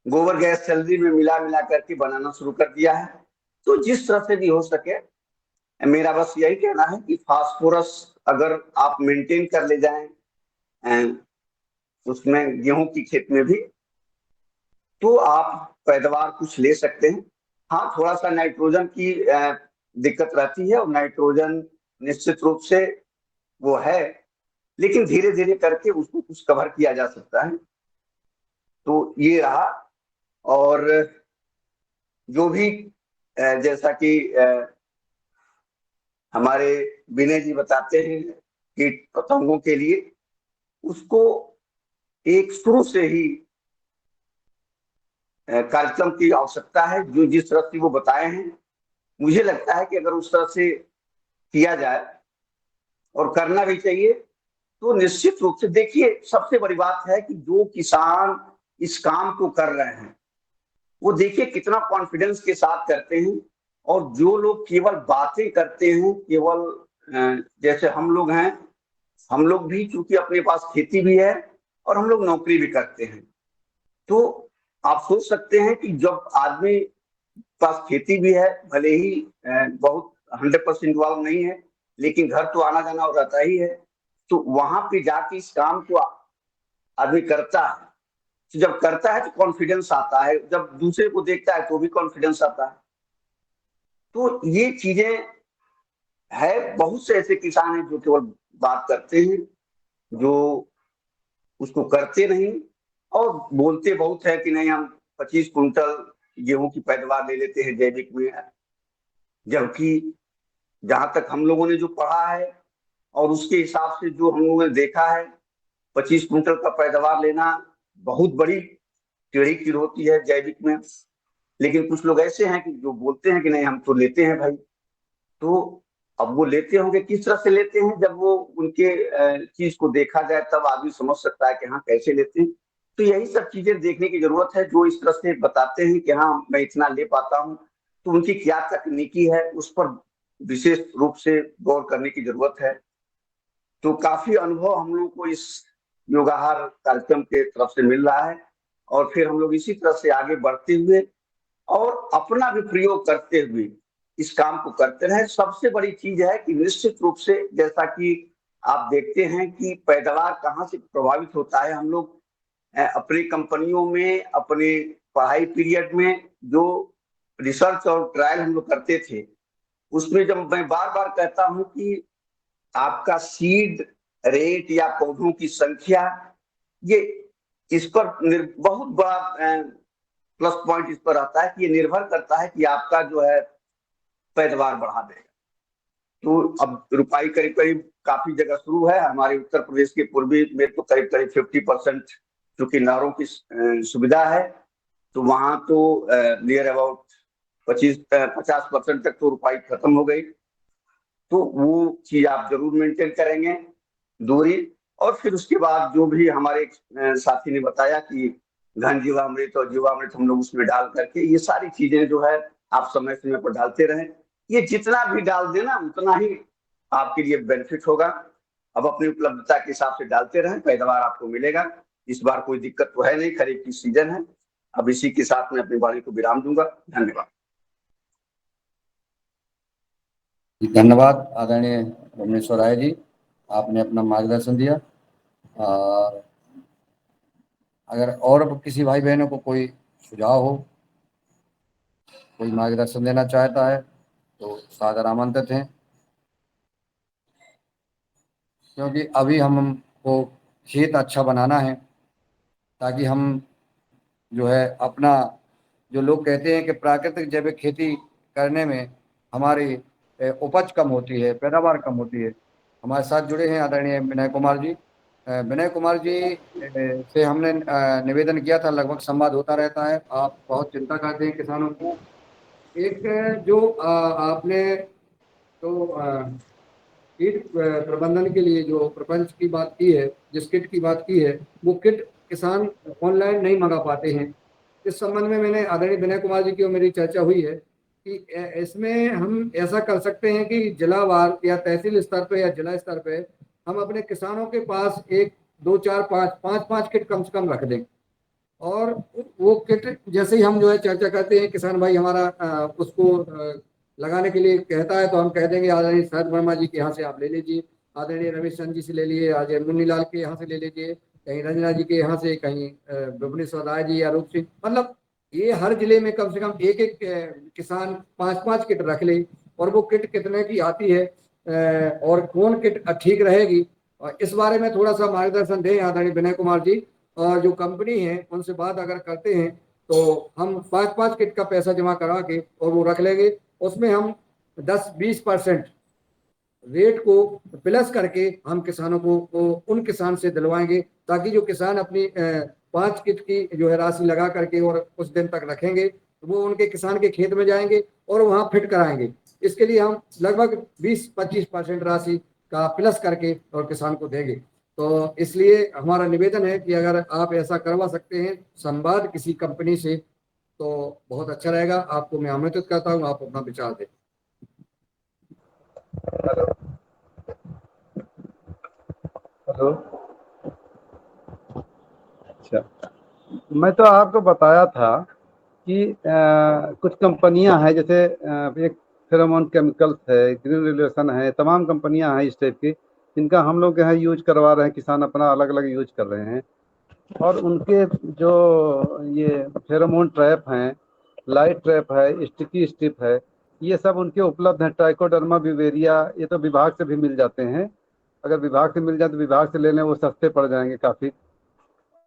गोबर गैस सैलरी में मिला मिला करके बनाना शुरू कर दिया है। तो जिस तरह से भी हो सके, मेरा बस यही कहना है कि फास्फोरस अगर आप मेंटेन कर ले जाएं उसमें गेहूं की खेत में भी, तो आप पैदावार कुछ ले सकते हैं। हाँ, थोड़ा सा नाइट्रोजन की दिक्कत रहती है और नाइट्रोजन निश्चित रूप से वो है, लेकिन धीरे धीरे करके उसको कुछ कवर किया जा सकता है। तो ये रहा। और जो भी जैसा कि हमारे विनय जी बताते हैं कीट पतंगों के लिए, उसको एक शुरू से ही कार्यक्रम की आवश्यकता है। जो जिस तरह से वो बताए हैं, मुझे लगता है कि अगर उस तरह से किया जाए और करना भी चाहिए, तो निश्चित रूप से देखिए, सबसे बड़ी बात है कि जो किसान इस काम को कर रहे हैं वो देखिए कितना कॉन्फिडेंस के साथ करते हैं। और जो लोग केवल बातें करते हैं, केवल जैसे हम लोग हैं, हम लोग भी चूंकि अपने पास खेती भी है और हम लोग नौकरी भी करते हैं, तो आप सोच सकते हैं कि जब आदमी पास खेती भी है, भले ही बहुत 100% इन्वॉल्व नहीं है, लेकिन घर तो आना जाना रहता ही है, तो वहां पे जाके इस काम को आदमी करता है। तो जब करता है तो कॉन्फिडेंस आता है, जब दूसरे को देखता है तो भी कॉन्फिडेंस आता है। तो ये चीजें है। बहुत से ऐसे किसान हैं जो केवल बात करते हैं, जो उसको करते नहीं और बोलते बहुत है कि नहीं हम 25 कुंटल गेहूं की पैदावार ले लेते हैं जैविक में, जबकि जहां तक हम लोगों ने जो पढ़ा है और उसके हिसाब से जो हम लोगों ने देखा है, 25 कुंटल का पैदावार लेना बहुत बड़ी टेढ़ी कीड़ होती है जैविक में। लेकिन कुछ लोग ऐसे हैं कि जो बोलते हैं कि नहीं हम तो लेते हैं भाई। तो अब वो लेते होंगे, किस तरह से लेते हैं, जब वो उनके चीज को देखा जाए तब आदमी समझ सकता है कि हाँ कैसे लेते हैं। तो यही सब चीजें देखने की जरूरत है। जो इस तरह से बताते हैं कि हाँ मैं इतना ले पाता हूँ, तो उनकी क्या तकनीकी है उस पर विशेष रूप से गौर करने की जरूरत है। तो काफी अनुभव हम लोग को इस योगाहार कार्यक्रम के तरफ से मिल रहा है और फिर हम लोग इसी तरह से आगे बढ़ते हुए और अपना भी प्रयोग करते हुए इस काम को करते रहे। सबसे बड़ी चीज है कि निश्चित रूप से जैसा कि आप देखते हैं कि पैदावार कहाँ से प्रभावित होता है। हम लोग अपनी कंपनियों में अपने पढ़ाई पीरियड में जो रिसर्च और ट्रायल हम लोग करते थे, उसमें जब मैं बार बार कहता हूं कि आपका सीड रेट या पौधों की संख्या, ये इस पर बहुत बड़ा प्लस पॉइंट इस पर आता है कि ये निर्भर करता है कि आपका जो है पैदावार बढ़ा देगा। तो अब रुपाई करीब करीब काफी जगह शुरू है। हमारे उत्तर प्रदेश के पूर्वी में तो करीब करीब 50% चूंकि नहरों की सुविधा है, तो वहां तो नियर अबाउट 50% तक तो रुपाई खत्म हो गई। तो वो चीज आप जरूर मेंटेन करेंगे, दूरी। और फिर उसके बाद जो भी हमारे साथी ने बताया कि घन जीवामृत और जीवामृत हम लोग उसमें डाल करके, ये सारी चीजें जो है आप समय समय पर डालते रहें। ये जितना भी डाल देना उतना ही आपके लिए बेनिफिट होगा। अब अपनी उपलब्धता के हिसाब से डालते रहें, पैदावार आपको मिलेगा। इस बार कोई दिक्कत तो है नहीं, खरीफ की सीजन है। अब इसी के साथ मैं अपनी वाणी को विराम दूंगा। धन्यवाद। धन्यवाद आदरणीय रमेश्वर राय जी, आपने अपना मार्गदर्शन दिया। और अगर और किसी भाई बहनों को कोई सुझाव हो कोई मार्गदर्शन देना चाहता है तो सादर आमंत्रित हैं, क्योंकि अभी हमको खेत अच्छा बनाना है ताकि हम जो है अपना, जो लोग कहते हैं कि प्राकृतिक जैविक खेती करने में हमारी उपज कम होती है, पैदावार कम होती है। हमारे साथ जुड़े हैं आदरणीय विनय कुमार जी। विनय कुमार जी से हमने निवेदन किया था, लगभग संवाद होता रहता है। आप बहुत चिंता करते हैं किसानों की। एक जो आपने तो कीट प्रबंधन के लिए जो प्रपंच की बात की है, जिस किट की बात की है, वो किट किसान ऑनलाइन नहीं मंगा पाते हैं। इस संबंध में मैंने आदरणीय विनय कुमार जी की और मेरी चर्चा हुई है कि इसमें हम ऐसा कर सकते हैं कि जिलावार या तहसील स्तर पे या जिला स्तर पे हम अपने किसानों के पास एक दो चार पाँच किट कम से कम रख दें। और वो किट जैसे ही हम जो है चर्चा करते हैं, किसान भाई हमारा उसको लगाने के लिए कहता है तो हम कह देंगे आदरणीय शरद वर्मा जी के यहाँ से आप ले लीजिए, आदरणीय रमेश चंद जी से ले लिए, आज मुन्नीलाल के यहाँ से ले लीजिए, कहीं रंजना जी के यहाँ से, कहीं भुवनेश्वर राय जी या रूप सिंह, मतलब ये हर जिले में कम से कम एक एक किसान 5-5 किट रख ले। और वो किट कितने की आती है और कौन किट ठीक रहेगी, और इस बारे में थोड़ा सा मार्गदर्शन दें आदरणीय विनय कुमार जी। और जो कंपनी है उनसे बात अगर करते हैं तो हम 5-5 किट का पैसा जमा करा के और वो रख लेंगे। उसमें हम 10-20% रेट को प्लस करके हम किसानों को उन किसान से दिलवाएंगे, ताकि जो किसान अपनी 5 किट की जो है राशि लगा करके और कुछ दिन तक रखेंगे, तो वो उनके किसान के खेत में जाएंगे और वहां फिट कराएंगे। इसके लिए हम लगभग 20-25% राशि का प्लस करके और किसान को देंगे। तो इसलिए हमारा निवेदन है कि अगर आप ऐसा करवा सकते हैं संवाद किसी कंपनी से तो बहुत अच्छा रहेगा। आपको मैं आमंत्रित करता हूँ, आप अपना विचार दें। हेलो। अच्छा, मैं तो आपको बताया था कि कुछ कंपनियां हैं, जैसे एक फेरोमोन केमिकल्स है, ग्रीन रेवोल्यूशन है, तमाम कंपनियां हैं इस टाइप की, जिनका हम लोग यहाँ यूज करवा रहे हैं, किसान अपना अलग अलग यूज कर रहे हैं। और उनके जो ये फेरोमोन ट्रैप हैं, लाइट ट्रैप है, स्टिकी स्ट्रिप है, ये सब उनके उपलब्ध हैं। ट्राइकोडर्मा विवेरिया, ये तो विभाग से भी मिल जाते हैं। अगर विभाग से मिल जाए तो विभाग से ले लें, वो सस्ते पड़ जाएंगे काफ़ी।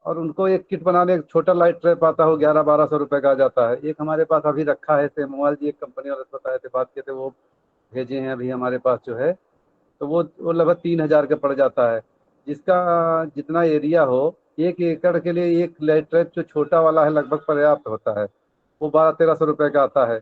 और उनको एक किट बनाने, एक छोटा लाइट ट्रैप आता है, वो 1100-1200 रुपये का आ जाता है। एक हमारे पास अभी रखा है, से मोबाइल जी एक कंपनी वाले बताए थे, बात किए थे, वो भेजे हैं अभी हमारे पास जो है, तो वो लगभग 3000 का पड़ जाता है। जिसका जितना एरिया हो, 1 एकड़ के लिए एक लाइट ट्रैप जो छोटा वाला है लगभग पर्याप्त होता है, वो 1200-1300 रुपये का आता है।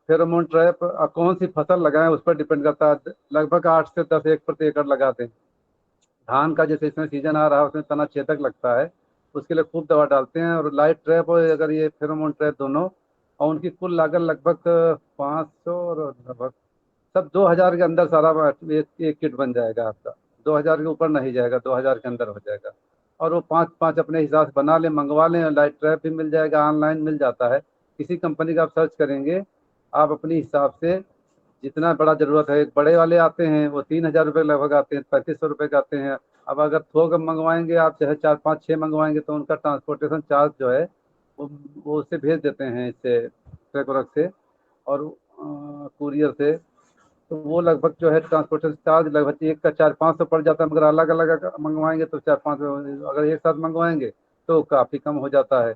फेरोमोन ट्रैप कौन सी फसल लगाएं उस पर डिपेंड करता है। लगभग 8 से 10 एक प्रति एकड़ लगा दें। धान का जैसे इसमें सीजन आ रहा है, उसमें तना छेदक लगता है, उसके लिए खूब दवा डालते हैं। और लाइट ट्रैप और अगर ये फेरोमोन ट्रैप दोनों, और उनकी कुल लागत लगभग 500 और लगभग सब 2000 के अंदर सारा एक किट बन जाएगा आपका। 2000 के ऊपर नहीं जाएगा, 2000 के अंदर हो जाएगा। और वो 5-5 अपने हिसाब से बना लें, मंगवा लें। लाइट ट्रैप भी मिल जाएगा, ऑनलाइन मिल जाता है, किसी कंपनी का आप सर्च करेंगे, आप अपने हिसाब से जितना बड़ा ज़रूरत है। बड़े वाले आते हैं वो 3000 रुपये लगभग आते हैं, 3500 रुपये के आते हैं। अब अगर थोक मंगवाएंगे आप, चाहे 4-5-6 मंगवाएंगे, तो उनका ट्रांसपोर्टेशन चार्ज जो है वो उससे भेज देते हैं, इससे ट्रक व्रक से और कुरियर से। तो वो लगभग जो है ट्रांसपोर्टेशन चार्ज लगभग एक का 400-500 पड़ जाता है। मगर अलग अलग मंगवाएंगे तो 4-5, अगर एक साथ मंगवाएंगे तो काफ़ी कम हो जाता है।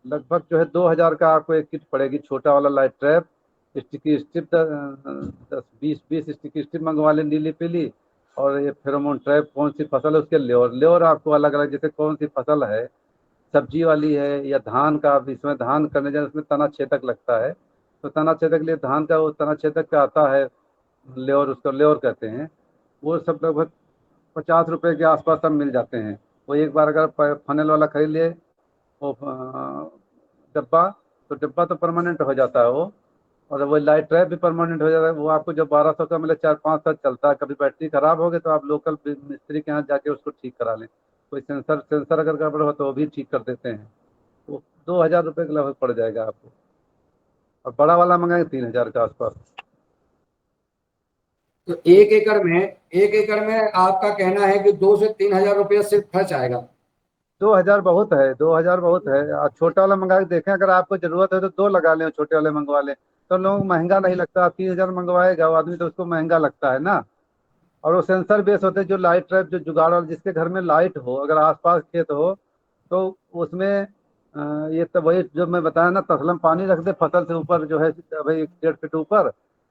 लगभग जो है 2000 का आपको एक किट पड़ेगी, छोटा वाला light trap, sticky strip 10-20 sticky strip मंगवा लें, नीली पीली। और ये फेरोमोन ट्रैप कौन सी फसल है उसके ल्योर आपको अलग अलग, जैसे कौन सी फसल है, सब्जी वाली है या धान का, अब इसमें धान करने जाए उसमें तना छेदक लगता है, तो तना छेदक लिए धान का वो तना छेदक का आता है ल्योर, उसको ल्योर कहते हैं। वो सब लगभग 50 रुपये के आसपास सब मिल जाते हैं। वो एक बार अगर फनल वाला खरीद लिए वो डब्बा, तो डब्बा तो परमानेंट हो जाता है वो। और वो लाइट ट्रैप भी परमानेंट हो जाता है। वो आपको जब 1200 का मिले 4-5 साल चलता है। कभी बैटरी खराब हो गई तो आप लोकल मिस्त्री के यहाँ जाके उसको ठीक करा लें। कोई सेंसर अगर गड़बड़ हो तो वो भी ठीक कर देते हैं। वो 2000 रुपये के लगभग पड़ जाएगा आपको, और बड़ा वाला मंगाएंगे 3000 के आसपास। तो एक एकड़ में आपका कहना है कि 2 से 3 हजार रुपया सिर्फ खर्च आएगा? 2000 बहुत है, 2000 बहुत है। आप छोटा वाला मंगा के देखें, अगर आपको जरूरत है तो 2 लगा लें, छोटे वाले मंगवा लें, तो लोग महंगा नहीं लगता। आप 3000 मंगवाएगा वो आदमी तो उसको महंगा लगता है ना। और वो सेंसर बेस होते हैं, जो लाइट ट्रैप, जो जुगाड़ वाला, जिसके घर में लाइट हो, अगर आसपास खेत हो तो उसमें ये तो वही जो मैं बताया ना, तसला में पानी रख दे फसल से ऊपर, जो है भाई 1.5 फीट ऊपर,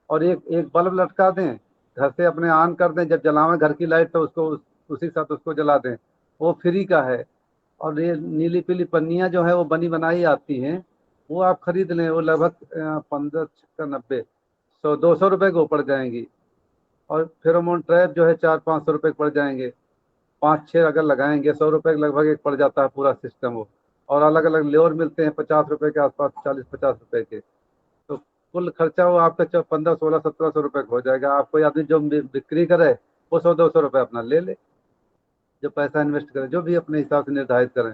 और एक बल्ब लटका दें, घर से अपने ऑन कर दें, जब जलावें घर की लाइट तो उसको उसी के साथ उसको जला दें, वो फ्री का है। और ये नीली पीली पन्नियाँ जो है वो बनी बनाई आती हैं, वो आप खरीद लें, वो लगभग 15 छक्का 90 100 200 रुपये को पड़ जाएंगी। और फेरोमोन ट्रैप जो है 400-500 रुपये के पड़ जाएंगे। 5-6 अगर लगाएंगे 100 रुपये के लगभग एक पड़ जाता है पूरा सिस्टम वो। और अलग अलग लेवर मिलते हैं 50 रुपये के आसपास, 40-50 रुपये के। तो कुल खर्चा वो आपका 1500-1600-1700 रुपये का हो जाएगा। आप कोई आदमी जो बिक्री करे वो 100-200 रुपये अपना ले ले, जो पैसा इन्वेस्ट करे, जो भी अपने हिसाब से निर्धारित करें,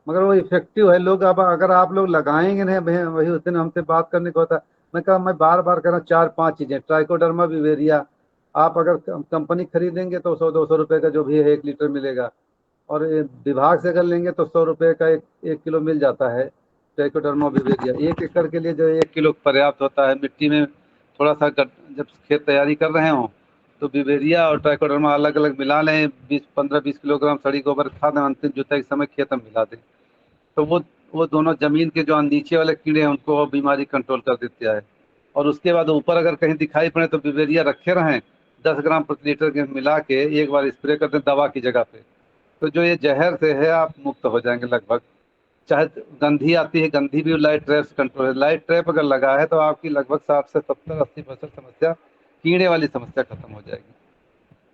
मगर वो इफेक्टिव है। लोग अब अगर आप लोग लगाएंगे नहीं, वही उस दिन हमसे बात करने को होता है, मैं कहा मैं बार बार कह रहा हूँ 4-5 चीजें, ट्राइकोडर्मा विवेरिया, आप अगर कंपनी खरीदेंगे तो 100-200 रुपये का जो भी है 1 लीटर मिलेगा। और विभाग से अगर लेंगे तो 100 रुपये का 1 किलो मिल जाता है ट्राइकोडर्मा विवेरिया। 1 एकड़ के लिए जो 1 किलो पर्याप्त होता है। मिट्टी में थोड़ा सा जब खेत तैयारी कर रहे हों तो विवेरिया और ट्राइकोडर्मा अलग अलग मिला लें, 15-20 किलोग्राम सड़ी गोबर खाद अंतिम जुताई के समय खेत में मिला दें, तो वो दोनों जमीन के जो नीचे वाले कीड़े हैं उनको वो बीमारी कंट्रोल कर देता है। और उसके बाद ऊपर अगर कहीं दिखाई पड़े तो विवेरिया रखे रहें, 10 ग्राम प्रति लीटर के मिला के एक बार स्प्रे कर दें दवा की जगह पे, तो जो ये जहर से है आप मुक्त हो जाएंगे लगभग। चाहे गंधी आती है, गंधी भी लाइट ट्रैप से कंट्रोल है। लाइट ट्रैप अगर लगा है तो आपकी लगभग 60 से 70-80% समस्या, कीड़े वाली समस्या खत्म हो जाएगी।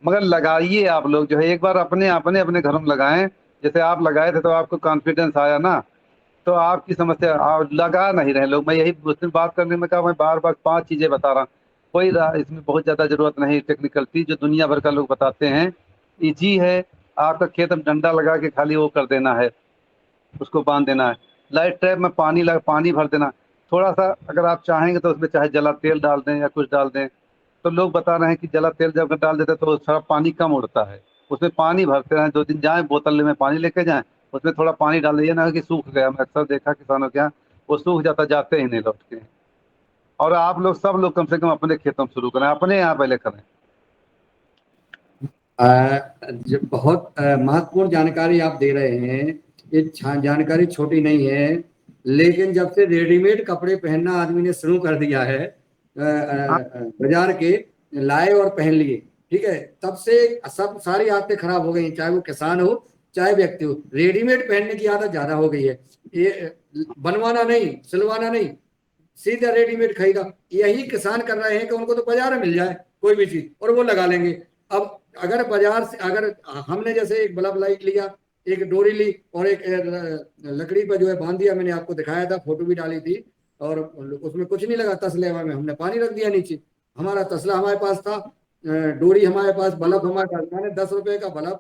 मगर लगाइए आप लोग जो है, एक बार अपने अपने घरों में लगाएं। जैसे आप लगाए थे तो आपको कॉन्फिडेंस आया ना, तो आपकी समस्या आप लगा नहीं रहे लोग। मैं यही उस दिन बात करने में कहा, मैं बार बार 5 चीजें बता रहा हूँ, कोई इसमें बहुत ज्यादा जरूरत नहीं टेक्निकलिटी, जो दुनिया भर का लोग बताते हैं इजी है। आपका खेत में डंडा लगा के खाली वो कर देना है, उसको बांध देना है। लाइट ट्रैप में पानी भर देना। थोड़ा सा अगर आप चाहेंगे तो उसमें चाहे जला तेल डाल दें या कुछ डाल दें। तो लोग बता रहे हैं कि जला तेल जब डाल देते तो थोड़ा पानी कम उड़ता है, उसमें पानी भरते रहें। 2 दिन जाएं बोतल में पानी लेके जाएं, उसमें थोड़ा पानी डाल दीजिए, ना कि सूख गया। मैं अक्सर देखा किसानों के यहाँ वो सूख जाता, जाते ही नहीं लौट के। और आप लोग सब लोग कम से कम अपने खेतों में शुरू करें, अपने यहाँ पहले करें। बहुत महत्वपूर्ण जानकारी आप दे रहे हैं। ये जानकारी छोटी नहीं है, लेकिन जब से रेडीमेड कपड़े पहनना आदमी ने शुरू कर दिया है, बाजार के लाए और पहन लिए, ठीक है, तब से सब सारी आदतें खराब हो गई, चाहे वो किसान हो चाहे व्यक्ति हो। रेडीमेड पहनने की आदत ज्यादा हो गई है। ये बनवाना नहीं, सिलवाना नहीं, सीधा रेडीमेड खरीदा। यही किसान कर रहे हैं कि उनको तो बाजार में मिल जाए कोई भी चीज और वो लगा लेंगे। अब अगर बाजार से, अगर हमने जैसे एक बल्ब लाइट लिया, एक डोरी ली और एक लकड़ी पर जो है बांध दिया, मैंने आपको दिखाया था, फोटो भी डाली थी, और उसमें कुछ नहीं लगा, तसले में हमने पानी रख दिया नीचे। हमारा तसला हमारे पास था, डोरी हमारे पास, बल्ब हमारे पास। मैंने 10 रुपए का बल्ब,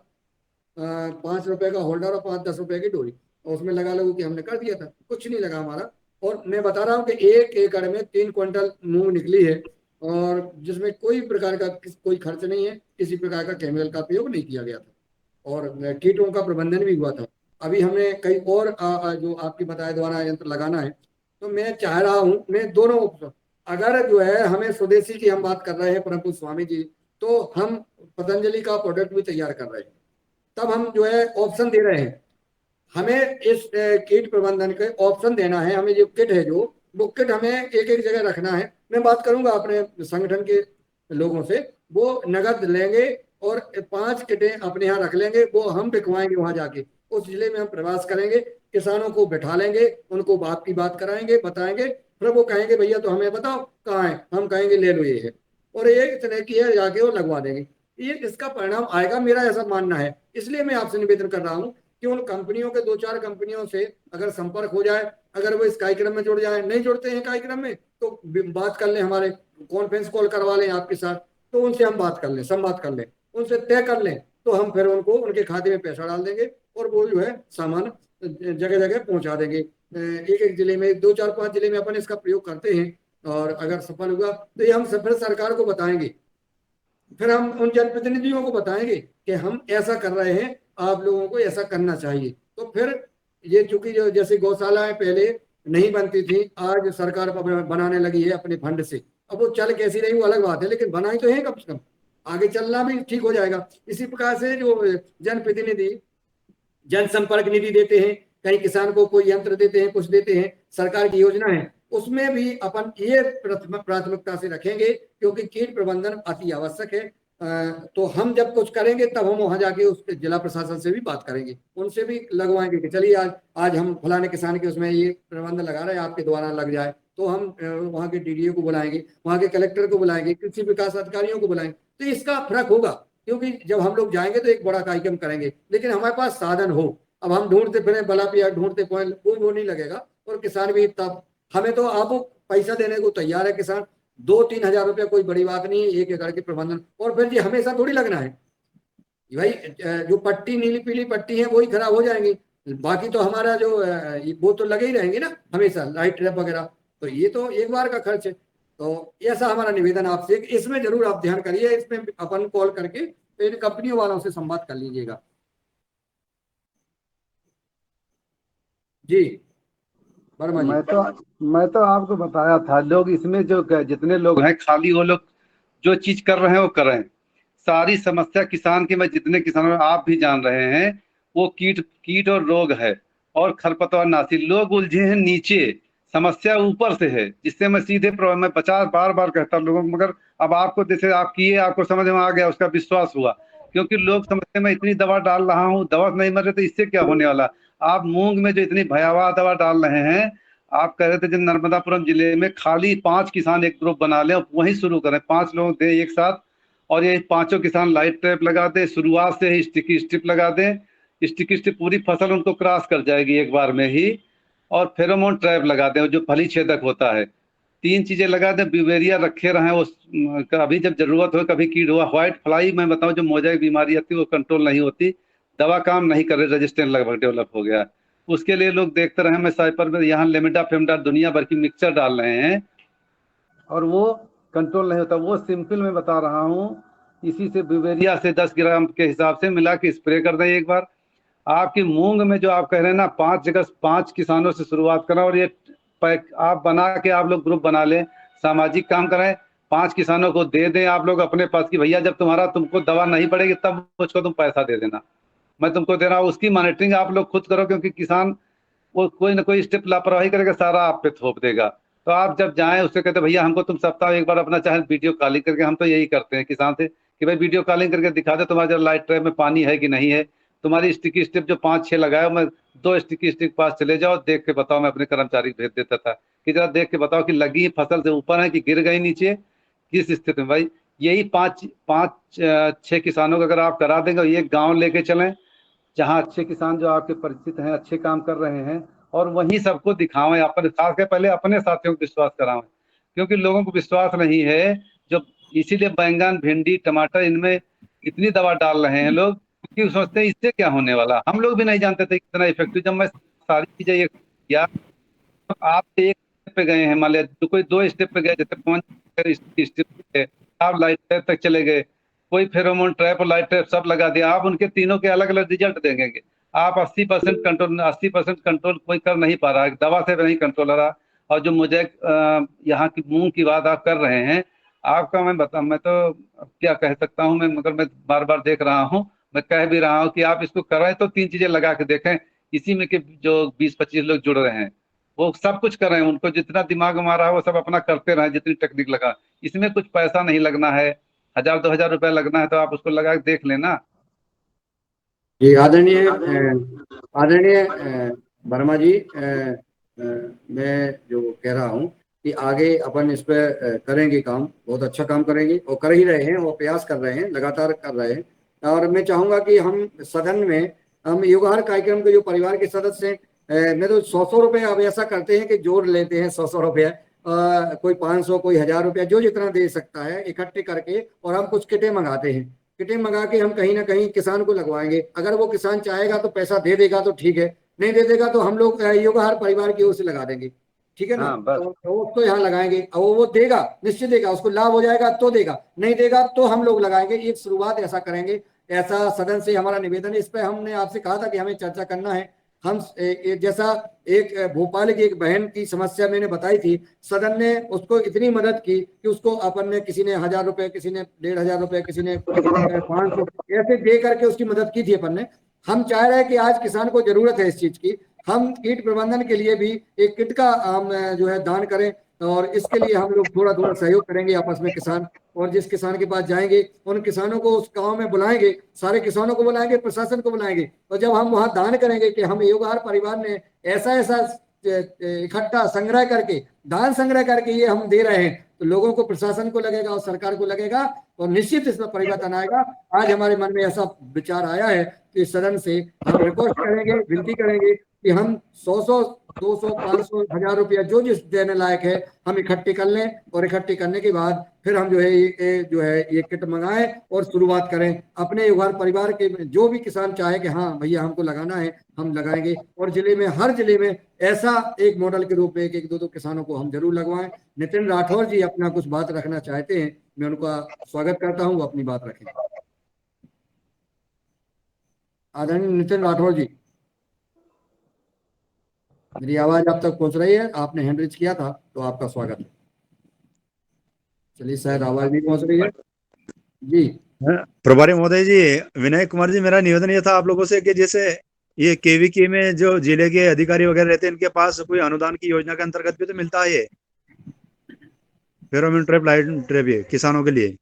5 रुपए का होल्डर और 5-10 रुपए की डोरी, और उसमें लगा लो कि हमने कर दिया था, कुछ नहीं लगा हमारा। और मैं बता रहा हूँ कि 1 एकड़ में 3 क्विंटल मूंग निकली है, और जिसमें कोई प्रकार का कोई खर्च नहीं है, किसी प्रकार का केमिकल का प्रयोग नहीं किया गया था, और कीटों का प्रबंधन भी हुआ था। अभी हमने कई और जो आपकी बताए द्वारा यंत्र लगाना है, तो मैं चाह रहा हूँ, मैं दोनों ऑप्शन, अगर जो है हमें स्वदेशी की हम बात कर रहे हैं परम पूज्य स्वामी जी, तो हम पतंजलि का प्रोडक्ट भी तैयार कर रहे हैं, तब हम जो है ऑप्शन दे रहे हैं। हमें इस कीट प्रबंधन के ऑप्शन देना है। हमें जो किट है, जो वो किट हमें एक एक जगह रखना है। मैं बात करूंगा अपने संगठन के लोगों से, वो नगद लेंगे और 5 किटें अपने यहाँ रख लेंगे, वो हम बिकवाएंगे वहां जाके। उस जिले में हम प्रवास करेंगे, किसानों को बैठा लेंगे, उनको बात की बात कराएंगे, बताएंगे, फिर वो कहेंगे भैया तो हमें बताओ कहाँ है, हम कहेंगे ले लो ये है, और ये इतने की है, जाके वो लगवा देंगे। ये इसका परिणाम आएगा, मेरा ऐसा मानना है। इसलिए मैं आपसे निवेदन कर रहा हूँ कि उन कंपनियों के 2-4 कंपनियों से अगर संपर्क हो जाए, अगर वो इस कार्यक्रम में जुड़ जाए, नहीं जुड़ते हैं कार्यक्रम में तो बात कर लें, हमारे कॉन्फ्रेंस कॉल करवा लें आपके साथ, तो उनसे हम बात कर लें, संवाद कर लें, उनसे तय कर लें, तो हम फिर उनको उनके खाते में पैसा डाल देंगे और वो जो है सामान जगह जगह पहुंचा देंगे। एक एक जिले में, 2-4-5 जिले में अपन इसका प्रयोग करते हैं, और अगर सफल हुआ तो ये हम फिर सरकार को बताएंगे, फिर हम उन जनप्रतिनिधियों को बताएंगे कि हम ऐसा कर रहे हैं, आप लोगों को ऐसा करना चाहिए। तो फिर ये चूंकि जो जैसे गौशालाएं पहले नहीं बनती थी, आज सरकार बनाने लगी है अपने फंड से। अब वो चल कैसी रही वो अलग बात है, लेकिन बनाई तो है, कम से कम आगे चलना भी ठीक हो जाएगा। इसी प्रकार से जो जनप्रतिनिधि जनसंपर्क निधि देते हैं, कहीं किसान को कोई यंत्र देते हैं, कुछ देते हैं, सरकार की योजना है, उसमें भी अपन ये प्राथमिकता से रखेंगे, क्योंकि कीट प्रबंधन अति आवश्यक है। तो हम जब कुछ करेंगे तब हम वहां जाके उस जिला प्रशासन से भी बात करेंगे, उनसे भी लगवाएंगे कि चलिए आज हम फलाने किसान के उसमें ये प्रबंध लगा रहे हैं, आपके द्वारा लग जाए। तो हम वहाँ के डीडीओ को बुलाएंगे, वहाँ के कलेक्टर को बुलाएंगे, कृषि विकास अधिकारियों को बुलाएंगे। तो इसका फर्क होगा, क्योंकि जब हम लोग जाएंगे तो एक बड़ा कार्यक्रम करेंगे, लेकिन हमारे पास साधन हो। अब हम ढूंढते फिरे बलापिया ढूंढते वो नहीं लगेगा, और किसान भी तब हमें तो आप पैसा देने को तैयार है किसान, 2-3 हजार रुपया कोई बड़ी बात नहीं है 1 एकड़ के प्रबंधन। और फिर ये हमेशा थोड़ी लगना है भाई, जो पट्टी नीली पीली पट्टी है वही खराब हो जाएंगी, बाकी तो हमारा जो वो तो लगे ही रहेंगे ना हमेशा, लाइट ट्रैप वगैरह। तो ये तो एक बार का खर्च है। तो ऐसा हमारा निवेदन आपसे, इसमें जरूर आप ध्यान करिए, इसमें अपन कॉल करके इन कंपनियों वालों से संवाद कर लीजिएगा। जी वर्मा जी। मैं तो आपको बताया था, लोग इसमें जो जितने लोग हैं खाली वो लोग जो चीज कर रहे हैं वो कर रहे हैं। सारी समस्या किसान की, मैं जितने किसानों आप भी जान रहे हैं, वो कीट और रोग है और खरपतवार नाशी। लोग उलझे हैं नीचे, समस्या ऊपर से है, जिससे मैं सीधे मैं 50 बार कहता हूँ लोगों को, मगर अब आपको जैसे आप किए, आपको समझ में आ गया, उसका विश्वास हुआ। क्योंकि लोग समझते मैं इतनी दवा डाल रहा हूँ, दवा नहीं मर रहे तो इससे क्या होने वाला। आप मूंग में जो इतनी भयावह दवा डाल रहे हैं, आप कह रहे थे जब नर्मदापुरम जिले में खाली 5 किसान एक ग्रुप बना लें और वहीं शुरू करें, 5 लोग दें एक साथ, और ये 5 किसान लाइट ट्रैप लगा दें, शुरुआत से ही स्टिकी स्ट्रिप लगा दें। स्टिकी स्ट्रिप पूरी फसल उनको क्रॉस कर जाएगी एक बार में ही, और फेरोमोन ट्रैप लगा दें जो फली छेदक होता है। 3 चीजें लगा दें, ब्यूवेरिया रखे रहें, उस अभी जब जरूरत हो, कभी कीट हुआ, व्हाइट फ्लाई मैं बताऊं जो मोजाइक बीमारी आती है वो कंट्रोल नहीं होती, दवा काम नहीं कर रही, रेजिस्टेंट लगभग डेवलप हो गया। उसके लिए लोग देखते रहे, मैं साइपर में यहाँ लेमिडा फेमडा दुनिया भर की मिक्सचर डाल रहे हैं और वो कंट्रोल नहीं होता। वो सिंपल मैं बता रहा हूँ, इसी से ब्यूवेरिया से 10 ग्राम के हिसाब से मिला के स्प्रे कर दें एक बार। आपकी मूंग में जो आप कह रहे हैं ना, 5 जगह 5 किसानों से शुरुआत करें, और ये पैक आप बना के आप लोग ग्रुप बना लें, सामाजिक काम करें, 5 किसानों को दे दें आप लोग अपने पास की, भैया जब तुमको दवा नहीं पड़ेगी तब मुझको तुम पैसा दे देना, मैं तुमको दे रहा हूँ। उसकी मॉनिटरिंग आप लोग खुद करो, क्योंकि किसान वो कोई ना कोई स्टेप लापरवाही करेगा, सारा आप पे थोप देगा। तो आप जब जाएं उससे कहते भैया हमको तुम सप्ताह एक बार अपना चाहे वीडियो कॉलिंग करके, हम तो यही करते हैं किसान से कि भाई वीडियो कॉलिंग करके दिखा दे तुम्हारे लाइट ट्रैप में पानी है कि नहीं है, तुम्हारी स्टिकी स्टिप जो 5-6 लगाए, मैं 2 स्टिकी स्टिक पास चले जाओ, देख के बताओ। मैं अपने कर्मचारी भेज देता था कि जरा देख के बताओ कि लगी फसल से ऊपर है कि गिर गई नीचे, किस स्थिति में। भाई यही 5-6 किसानों को अगर आप करा देंगे, ये गाँव लेके चलें जहाँ अच्छे किसान जो आपके परिचित हैं, अच्छे काम कर रहे हैं, और वहीं सबको दिखावें, अपने खास कर पहले अपने साथियों को विश्वास करावें, क्योंकि लोगों को विश्वास नहीं है जो, इसीलिए बैंगन भिंडी टमाटर इनमें इतनी दवा डाल रहे हैं लोग, क्योंकि सोचते हैं इससे क्या होने वाला। हम लोग भी नहीं जानते थे कितना इफेक्टिव। जब मैं सारी चीजें ये किया, आप एक स्टेप पे गए हैं, मान लिया तो कोई 2 स्टेप पे गए, जैसे 5 स्टेप आप लाइट ट्रैप तक चले गए, कोई फेरोमोन ट्रैप और लाइट ट्रैप सब लगा दिया, आप उनके तीनों के अलग अलग रिजल्ट देंगे। आप 80% कंट्रोल, 80% कंट्रोल कोई कर नहीं पा रहा है, दवा से नहीं कंट्रोल हो रहा। और जो मुझे यहाँ की मूंग की बात आप कर रहे हैं, आपका मैं तो क्या कह सकता हूँ मैं, मगर मैं बार बार देख रहा हूँ, मैं कह भी रहा हूँ कि आप इसको कर रहे हैं तो 3 चीजें लगा के देखें। इसी में के जो 20-25 लोग जुड़ रहे हैं वो सब कुछ कर रहे हैं, उनको जितना दिमाग हमारा है वो सब अपना करते रहे, जितनी टेक्निक लगा। इसमें कुछ पैसा नहीं लगना है, 1000-2000 रुपया लगना है, तो आप उसको लगा के देख लेना। जी आदरणीय वर्मा जी, मैं जो कह रहा हूँ कि आगे अपन इस पे करेंगे काम, बहुत अच्छा काम करेंगे, और कर ही रहे हैं, और प्रयास कर रहे हैं, लगातार कर रहे हैं। और मैं चाहूंगा कि हम सदन में हम युगाहार कार्यक्रम के जो परिवार के सदस्य हैं, मैं तो 100 रुपये अब ऐसा करते हैं कि जोड़ लेते हैं 100 रुपये, कोई 500 कोई 1000 रुपया, जो जितना दे सकता है इकट्ठे करके, और हम कुछ किटें मंगाते हैं। किटें मंगा के हम कहीं ना कहीं किसान को लगवाएंगे। अगर वो किसान चाहेगा तो पैसा दे देगा तो ठीक है, नहीं दे देगा तो हम लोग युगाहार परिवार की ओर से लगा देंगे, ठीक है ना। तो उसको यहाँ लगाएंगे, और वो देगा, निश्चित देगा, उसको लाभ हो जाएगा तो देगा, नहीं देगा तो हम लोग लगाएंगे। एक शुरुआत ऐसा करेंगे, ऐसा सदन से हमारा निवेदन है। इस पर हमने आपसे कहा था कि हमें चर्चा करना है, हम जैसा एक भोपाल की एक बहन की समस्या मैंने बताई थी, सदन ने उसको इतनी मदद की कि उसको अपन ने, किसी ने 1000 रुपए, किसी ने 1500 रुपए, किसी ने 500, ऐसे दे करके उसकी मदद की थी अपन ने। हम चाह रहे हैं कि आज किसान को जरूरत है इस चीज की, हम कीट प्रबंधन के लिए भी एक किट का हम जो है दान करें, और इसके लिए हम लोग थोड़ा थोड़ा सहयोग करेंगे आपस में किसान। और जिस किसान के पास जाएंगे उन किसानों को उस गांव में बुलाएंगे, सारे किसानों को बुलाएंगे, प्रशासन को बुलाएंगे, और जब हम वहां दान करेंगे कि हम योगहार परिवार ने ऐसा ऐसा इकट्ठा संग्रह करके, दान संग्रह करके ये हम दे रहे हैं, तो लोगों को, प्रशासन को लगेगा और सरकार को लगेगा, और निश्चित इसमें परिवर्तन आएगा। आज हमारे मन में ऐसा विचार आया है कि सदन से हम रिक्वेस्ट करेंगे, विनती करेंगे कि हम 100, 200, 500, 1000 रुपया जो जिस देने लायक है हम इकट्ठे कर लें, और इकट्ठे करने के बाद फिर हम जो है ये किट मंगाएं और शुरुआत करें। अपने युवा परिवार के जो भी किसान चाहे कि हाँ भैया हमको लगाना है, हम लगाएंगे। और जिले में, हर जिले में ऐसा एक मॉडल के रूप में एक दो किसानों को हम जरूर लगवाएं। नितिन राठौर जी अपना कुछ बात रखना चाहते हैं, मैं उनका स्वागत करता हूं, वो अपनी बात रखें। आदरणीय नितिन राठौर जी, मेरी आवाज आप तक पहुंच रही है? आपने हैंड रेज किया था तो आपका स्वागत है। चलिए, शायद आवाज नहीं पहुंच रही है जी। प्रभारी महोदय जी, विनय कुमार जी, मेरा निवेदन ये था आप लोगों से कि जैसे ये केवीके में जो जिले के अधिकारी वगैरह रहते हैं, इनके पास कोई अनुदान की योजना के अंतर्गत भी तो मिलता है ये फेरोमोन ट्रैप, लाइट ट्रैप, ये किसानों के लिए?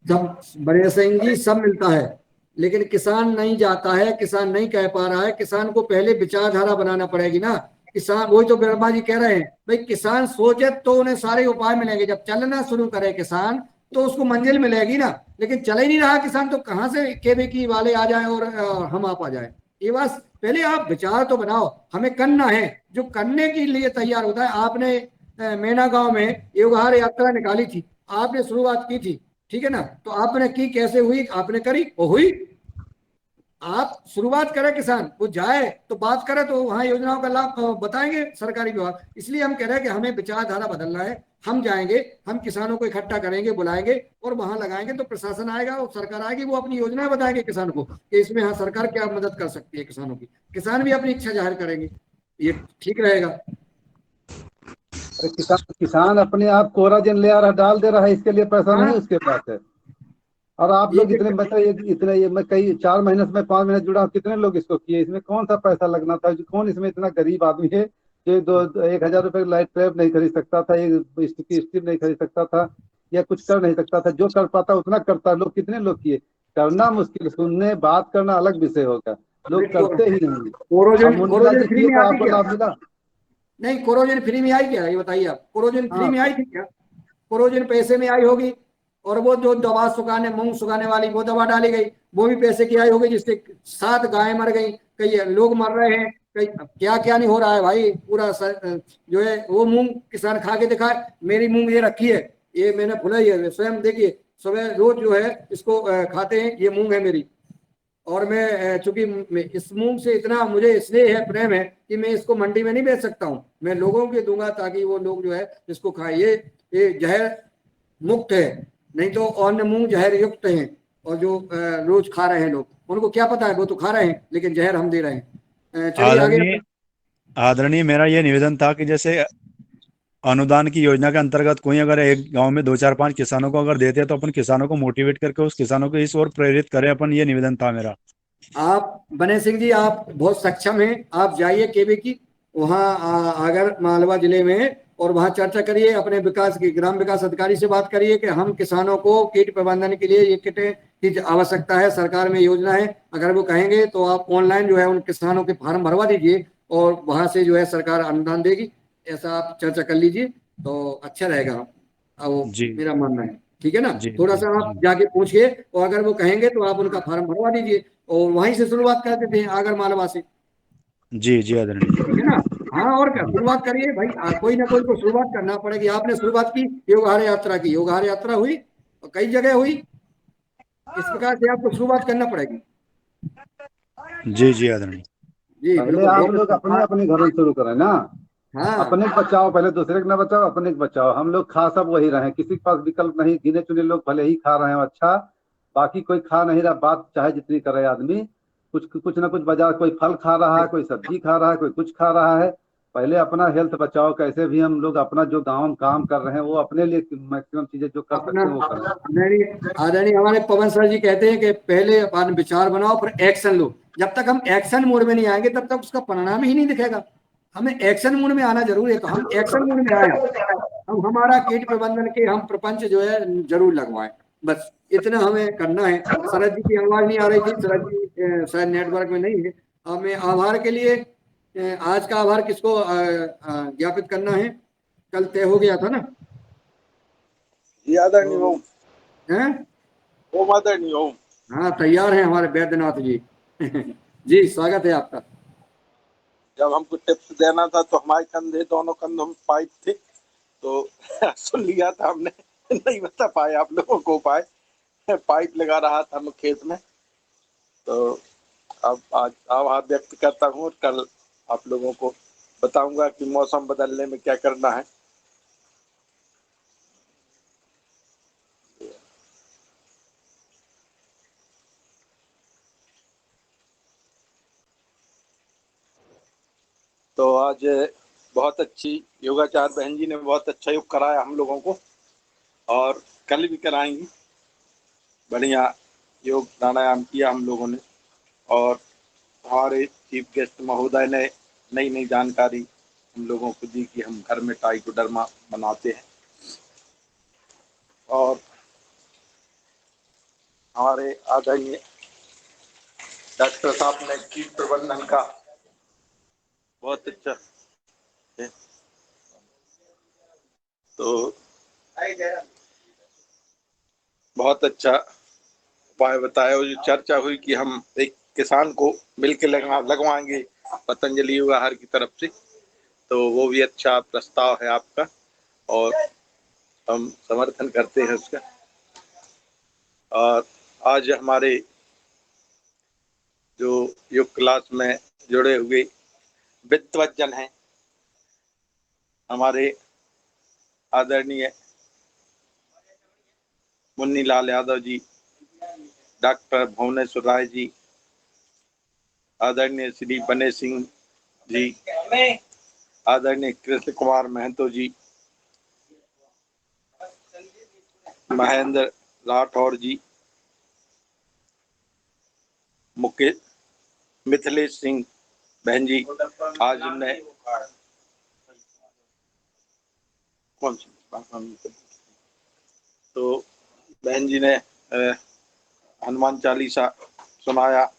सब बड़े सिंह जी, सब मिलता है, लेकिन किसान नहीं जाता है, किसान नहीं कह पा रहा है। किसान को पहले विचारधारा बनाना पड़ेगी ना। किसान, वही तो वर्मा जी कह रहे हैं, भाई किसान सोचे तो उन्हें सारे उपाय मिलेंगे। जब चलना शुरू करे किसान तो उसको मंजिल मिलेगी ना, लेकिन चल ही नहीं रहा किसान, तो कहाँ से केवीके वाले आ जाए और हम आप आ जाए। ये बात पहले आप विचार तो बनाओ, हमें करना है, जो करने के लिए तैयार होता है। आपने मैना गांव में योगहार यात्रा निकाली थी, आपने शुरुआत की थी, ठीक है ना, तो आपने की, कैसे हुई, आपने करी, वो हुई। आप शुरुआत करें, किसान वो जाए तो बात करे, तो वहां योजनाओं का लाभ बताएंगे सरकारी विभाग। इसलिए हम कह रहे हैं कि हमें विचारधारा बदलना है। हम जाएंगे, हम किसानों को इकट्ठा करेंगे, बुलाएंगे और वहां लगाएंगे, तो प्रशासन आएगा और सरकार आएगी, वो अपनी योजनाएं बताएंगे किसान को कि इसमें हाँ सरकार क्या मदद कर सकती है किसानों की। किसान भी अपनी इच्छा जाहिर करेंगे, ये ठीक रहेगा। किसान अपने आप कोराजन ले आ रहा, डाल दे रहा है, इसके लिए पैसा नहीं उसके पास है। और आप लोग इतने बताइए, इतने ये मैं कई 4 महीने से, मैं 5 महीने जुड़ा हूँ, कितने लोग इसको किए, इसमें कौन सा पैसा लगना था? कौन इसमें इतना गरीब आदमी है जो 1000 रुपए लाइट ट्रैप नहीं खरीद सकता था, एक स्ट्रिप नहीं खरीद सकता था, या कुछ कर नहीं सकता था? जो कर पाता उतना करता। लोग कितने लोग किए? करना मुश्किल, सुनने बात करना अलग विषय होगा, लोग करते ही नहीं। कोरोजन फ्री में आपको लाभ मिला नहीं? कोरोजन फ्री में आई क्या, ये बताइए आप? कोरोजन फ्री में आई थी क्या? कोरोजन पैसे में आई होगी, और वो जो दवा सुखाने, मूंग सुखाने वाली वो दवा डाली गई, वो भी पैसे की आई होगी, जिससे 7 गायें मर गई, कई लोग मर रहे हैं, कई क्या क्या नहीं हो रहा है भाई। पूरा जो है वो मूंग किसान खा के दिखाए। मेरी मूंग ये रखी है, ये मैंने फुलाई है, स्वयं देखिए, सुबह रोज जो है इसको खाते हैं, ये मूंग है मेरी। और मैं चूंकि इस मूंग से इतना मुझे स्नेह है, प्रेम है, कि मैं इसको मंडी में नहीं बेच सकता हूँ, मैं लोगों के दूंगा ताकि वो लोग जो है इसको खाए। ये जहर मुक्त है, नहीं तो अन्य मूंग जहर युक्त हैं, और जो रोज खा रहे हैं लोग, उनको क्या पता है, वो तो खा रहे हैं, लेकिन जहर हम दे रहे हैं। चलिए आगे। आदरणीय, मेरा ये निवेदन था कि जैसे अनुदान की योजना के अंतर्गत कोई अगर एक गांव में 2, 4, 5 किसानों को अगर देते हैं, तो अपन किसानों को मोटिवेट करके उस किसानों को इस ओर प्रेरित करें अपन, ये निवेदन था मेरा। आप बने सिंह जी, आप बहुत सक्षम हैं, आप जाइए केवीके, वहाँ अगर मालवा जिले में, और वहाँ चर्चा करिए, अपने विकास की ग्राम विकास अधिकारी से बात करिए कि हम किसानों को कीट प्रबंधन के लिए ये किटें की आवश्यकता है, सरकार में योजना है। अगर वो कहेंगे तो आप ऑनलाइन जो है उन किसानों के फार्म भरवा दीजिए, और वहां से जो है सरकार अनुदान देगी। ऐसा आप चर्चा कर लीजिए तो अच्छा रहेगा, वो मेरा मानना है, ठीक है ना। थोड़ा सा आप जाके पूछिए, और अगर वो कहेंगे तो आप उनका फार्म भरवा दीजिए, और वहीं से शुरुआत कर देते हैं, आगर मालवा से। जी आदरणीय, ठीक है ना। हाँ, और क्या, शुरुआत करिए भाई, कोई ना कोई को शुरुआत करना पड़ेगी। आपने शुरुआत की योगहार यात्रा की, योगहार यात्रा हुई और कई जगह हुई, इस प्रकार से आपको शुरुआत करना पड़ेगी। जी आदरणीय जी, पहले आप लोग अपने अपने घरों शुरू करें ना। हाँ, अपने बचाओ, पहले दूसरे को ना बचाओ, अपने को बचाओ। हम लोग खा सब वही रहे, किसी के पास विकल्प नहीं, गिने चुने लोग भले ही खा रहे हैं, अच्छा बाकी कोई खा नहीं रहा। बात चाहे जितनी करे आदमी, कुछ ना कुछ बाजार, कोई फल खा रहा है, कोई सब्जी खा रहा है, कोई कुछ खा रहा है। पहले अपना हेल्थ बचाओ, कैसे भी हम लोग अपना जो गांव में काम कर रहे हैं वो अपने लिए मैक्सिमम चीजें जो कर अपना सकते हैं वो करें। आदरणीय हमारे पवन सर जी कहते हैं कि पहले अपन विचार बनाओ फिर एक्शन लो। जब तक हम एक्शन मोड में नहीं आएंगे तब तक उसका परिणाम ही नहीं दिखेगा। हमें एक्शन मोड में आना जरूरी है, तो हम एक्शन मोड में आए, हम हमारा कीट प्रबंधन के हम प्रपंच जो है जरूर लगवाएं। बस इतना हमें करना है। शरद जी की आवाज नहीं आ रही थी, शरद जी शायद नेटवर्क में नहीं है। हमें आभार के लिए आज का आभार किसको ज्ञापित करना है? कल तय हो गया था ना? आदरणीय ओम। हैं? ओम आदरणीय ओम। हाँ, तैयार हैं हमारे वैद्यनाथ जी। जी स्वागत है आपका। जब हमको टिप्स देना था तो हमारे कंधे, दोनों कंधों में पाइप थे, तो सुन लिया था हमने, नहीं बता पाए आप लोगों को उपाय। पाइप लगा रहा था मैं खेत में, तो अब आज आभार व्यक्त करता हूँ और कल आप लोगों को बताऊंगा कि मौसम बदलने में क्या करना है। तो आज बहुत अच्छी योगाचार बहन जी ने बहुत अच्छा योग कराया हम लोगों को, और कल भी कराएंगी। बढ़िया योग प्राणायाम किया हम लोगों ने, और हमारे चीफ गेस्ट महोदय ने नई नई जानकारी हम लोगों को दी कि हम घर में ट्राइकोडर्मा बनाते हैं। और हमारे आदरणीय डॉक्टर साहब ने कीट प्रबंधन का बहुत अच्छा है, तो बहुत अच्छा उपाय बताया। और जो चर्चा हुई कि हम एक किसान को मिलकर लगवाएंगे पतंजलि योगाहार की तरफ से, तो वो भी अच्छा प्रस्ताव है आपका और हम समर्थन करते हैं उसका। और आज हमारे जो योग क्लास में जुड़े हुए विद्वज्जन हैं, हमारे आदरणीय मुन्नीलाल यादव जी, डॉक्टर भुवनेश्वर राय जी, आदरणीय श्री बने सिंह जी, आदरणीय कृष्ण कुमार महतो जी, महेंद्र राठौर जी, मुकेश मिथिलेश सिंह बहन जी, आज हमने कौन सी तो बहन जी ने हनुमान चालीसा सुनाया,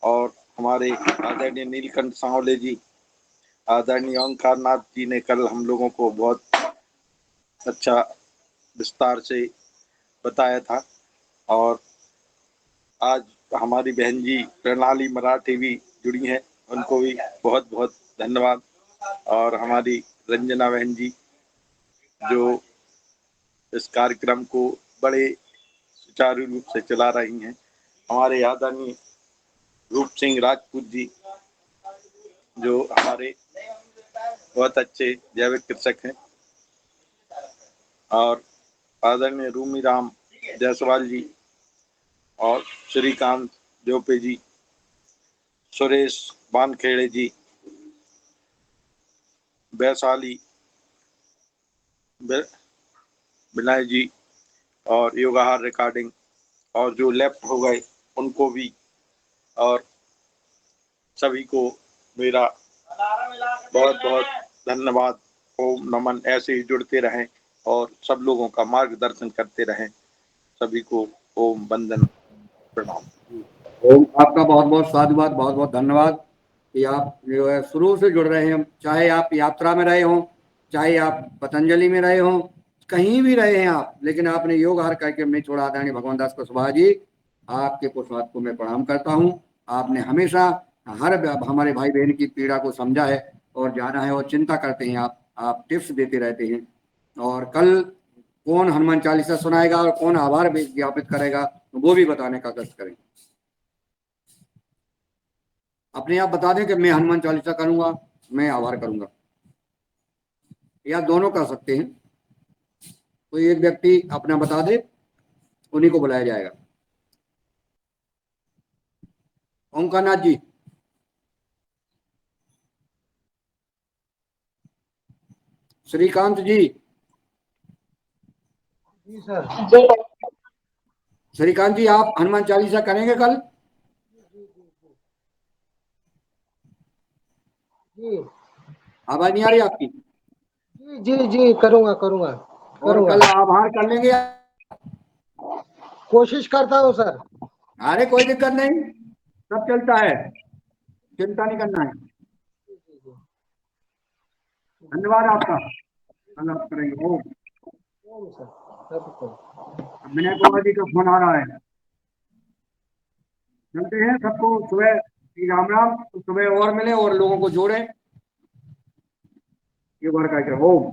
और हमारे आदरणीय नीलकंठ सांवले जी, आदरणीय ओंकार नाथ जी ने कल हम लोगों को बहुत अच्छा विस्तार से बताया था। और आज हमारी बहन जी प्रणाली मराठी भी जुड़ी हैं, उनको भी बहुत बहुत धन्यवाद। और हमारी रंजना बहन जी जो इस कार्यक्रम को बड़े सुचारू रूप से चला रही हैं। हमारे आदरणीय रूप सिंह राजपूत जी जो हमारे बहुत अच्छे जैविक कृषक हैं, और आदरणीय रूमी राम जायसवाल जी, और श्रीकांत जोपे जी, सुरेश बानखेड़े जी, वैशाली विनय जी, और योगाहार रिकॉर्डिंग, और जो लेफ्ट हो गए उनको भी, और सभी को मेरा बहुत बहुत धन्यवाद। ओम नमन। ऐसे ही जुड़ते रहें और सब लोगों का मार्गदर्शन करते रहें। सभी को ओम वंदन प्रणाम। ओम। आपका बहुत बहुत साधुवाद, बहुत बहुत धन्यवाद कि आप जो है शुरू से जुड़ रहे हैं। चाहे आप यात्रा में रहे हों, चाहे आप पतंजलि में रहे हों, कहीं भी रहे हैं आप, लेकिन आपने योग हर कार्यक्रम नहीं छोड़ा। आदरणीय भगवान दास कुशवाहा जी, आपके पुरुषार्थ को मैं प्रणाम करता हूँ। आपने हमेशा हर हमारे भाई बहन की पीड़ा को समझा है और जाना है, और चिंता करते हैं आप टिप्स देते रहते हैं। और कल कौन हनुमान चालीसा सुनाएगा और कौन आभार ज्ञापित करेगा वो भी बताने का कष्ट करें। अपने आप बता दें कि मैं हनुमान चालीसा करूंगा, मैं आभार करूंगा, या दोनों कर सकते हैं। कोई एक व्यक्ति अपना बता दे, उन्हीं को बुलाया जाएगा। ओंकारनाथ जी, श्रीकांत जी, जी सर। श्रीकांत जी आप हनुमान चालीसा करेंगे कल? जी आवाज नहीं आ रही आपकी? जी जी जी करूँगा करूँगा और कल आभार कर लेंगे? कोशिश करता हूँ सर। अरे कोई दिक्कत नहीं, सब चलता है, चिंता नहीं करना है। धन्यवाद आपका, कल आप करेंगे। ओम। विनय कुमार जी का फोन आ रहा है। चलते हैं, सबको सुबह राम राम, सुबह और मिले और लोगों को जोड़े। ये बार का ओम।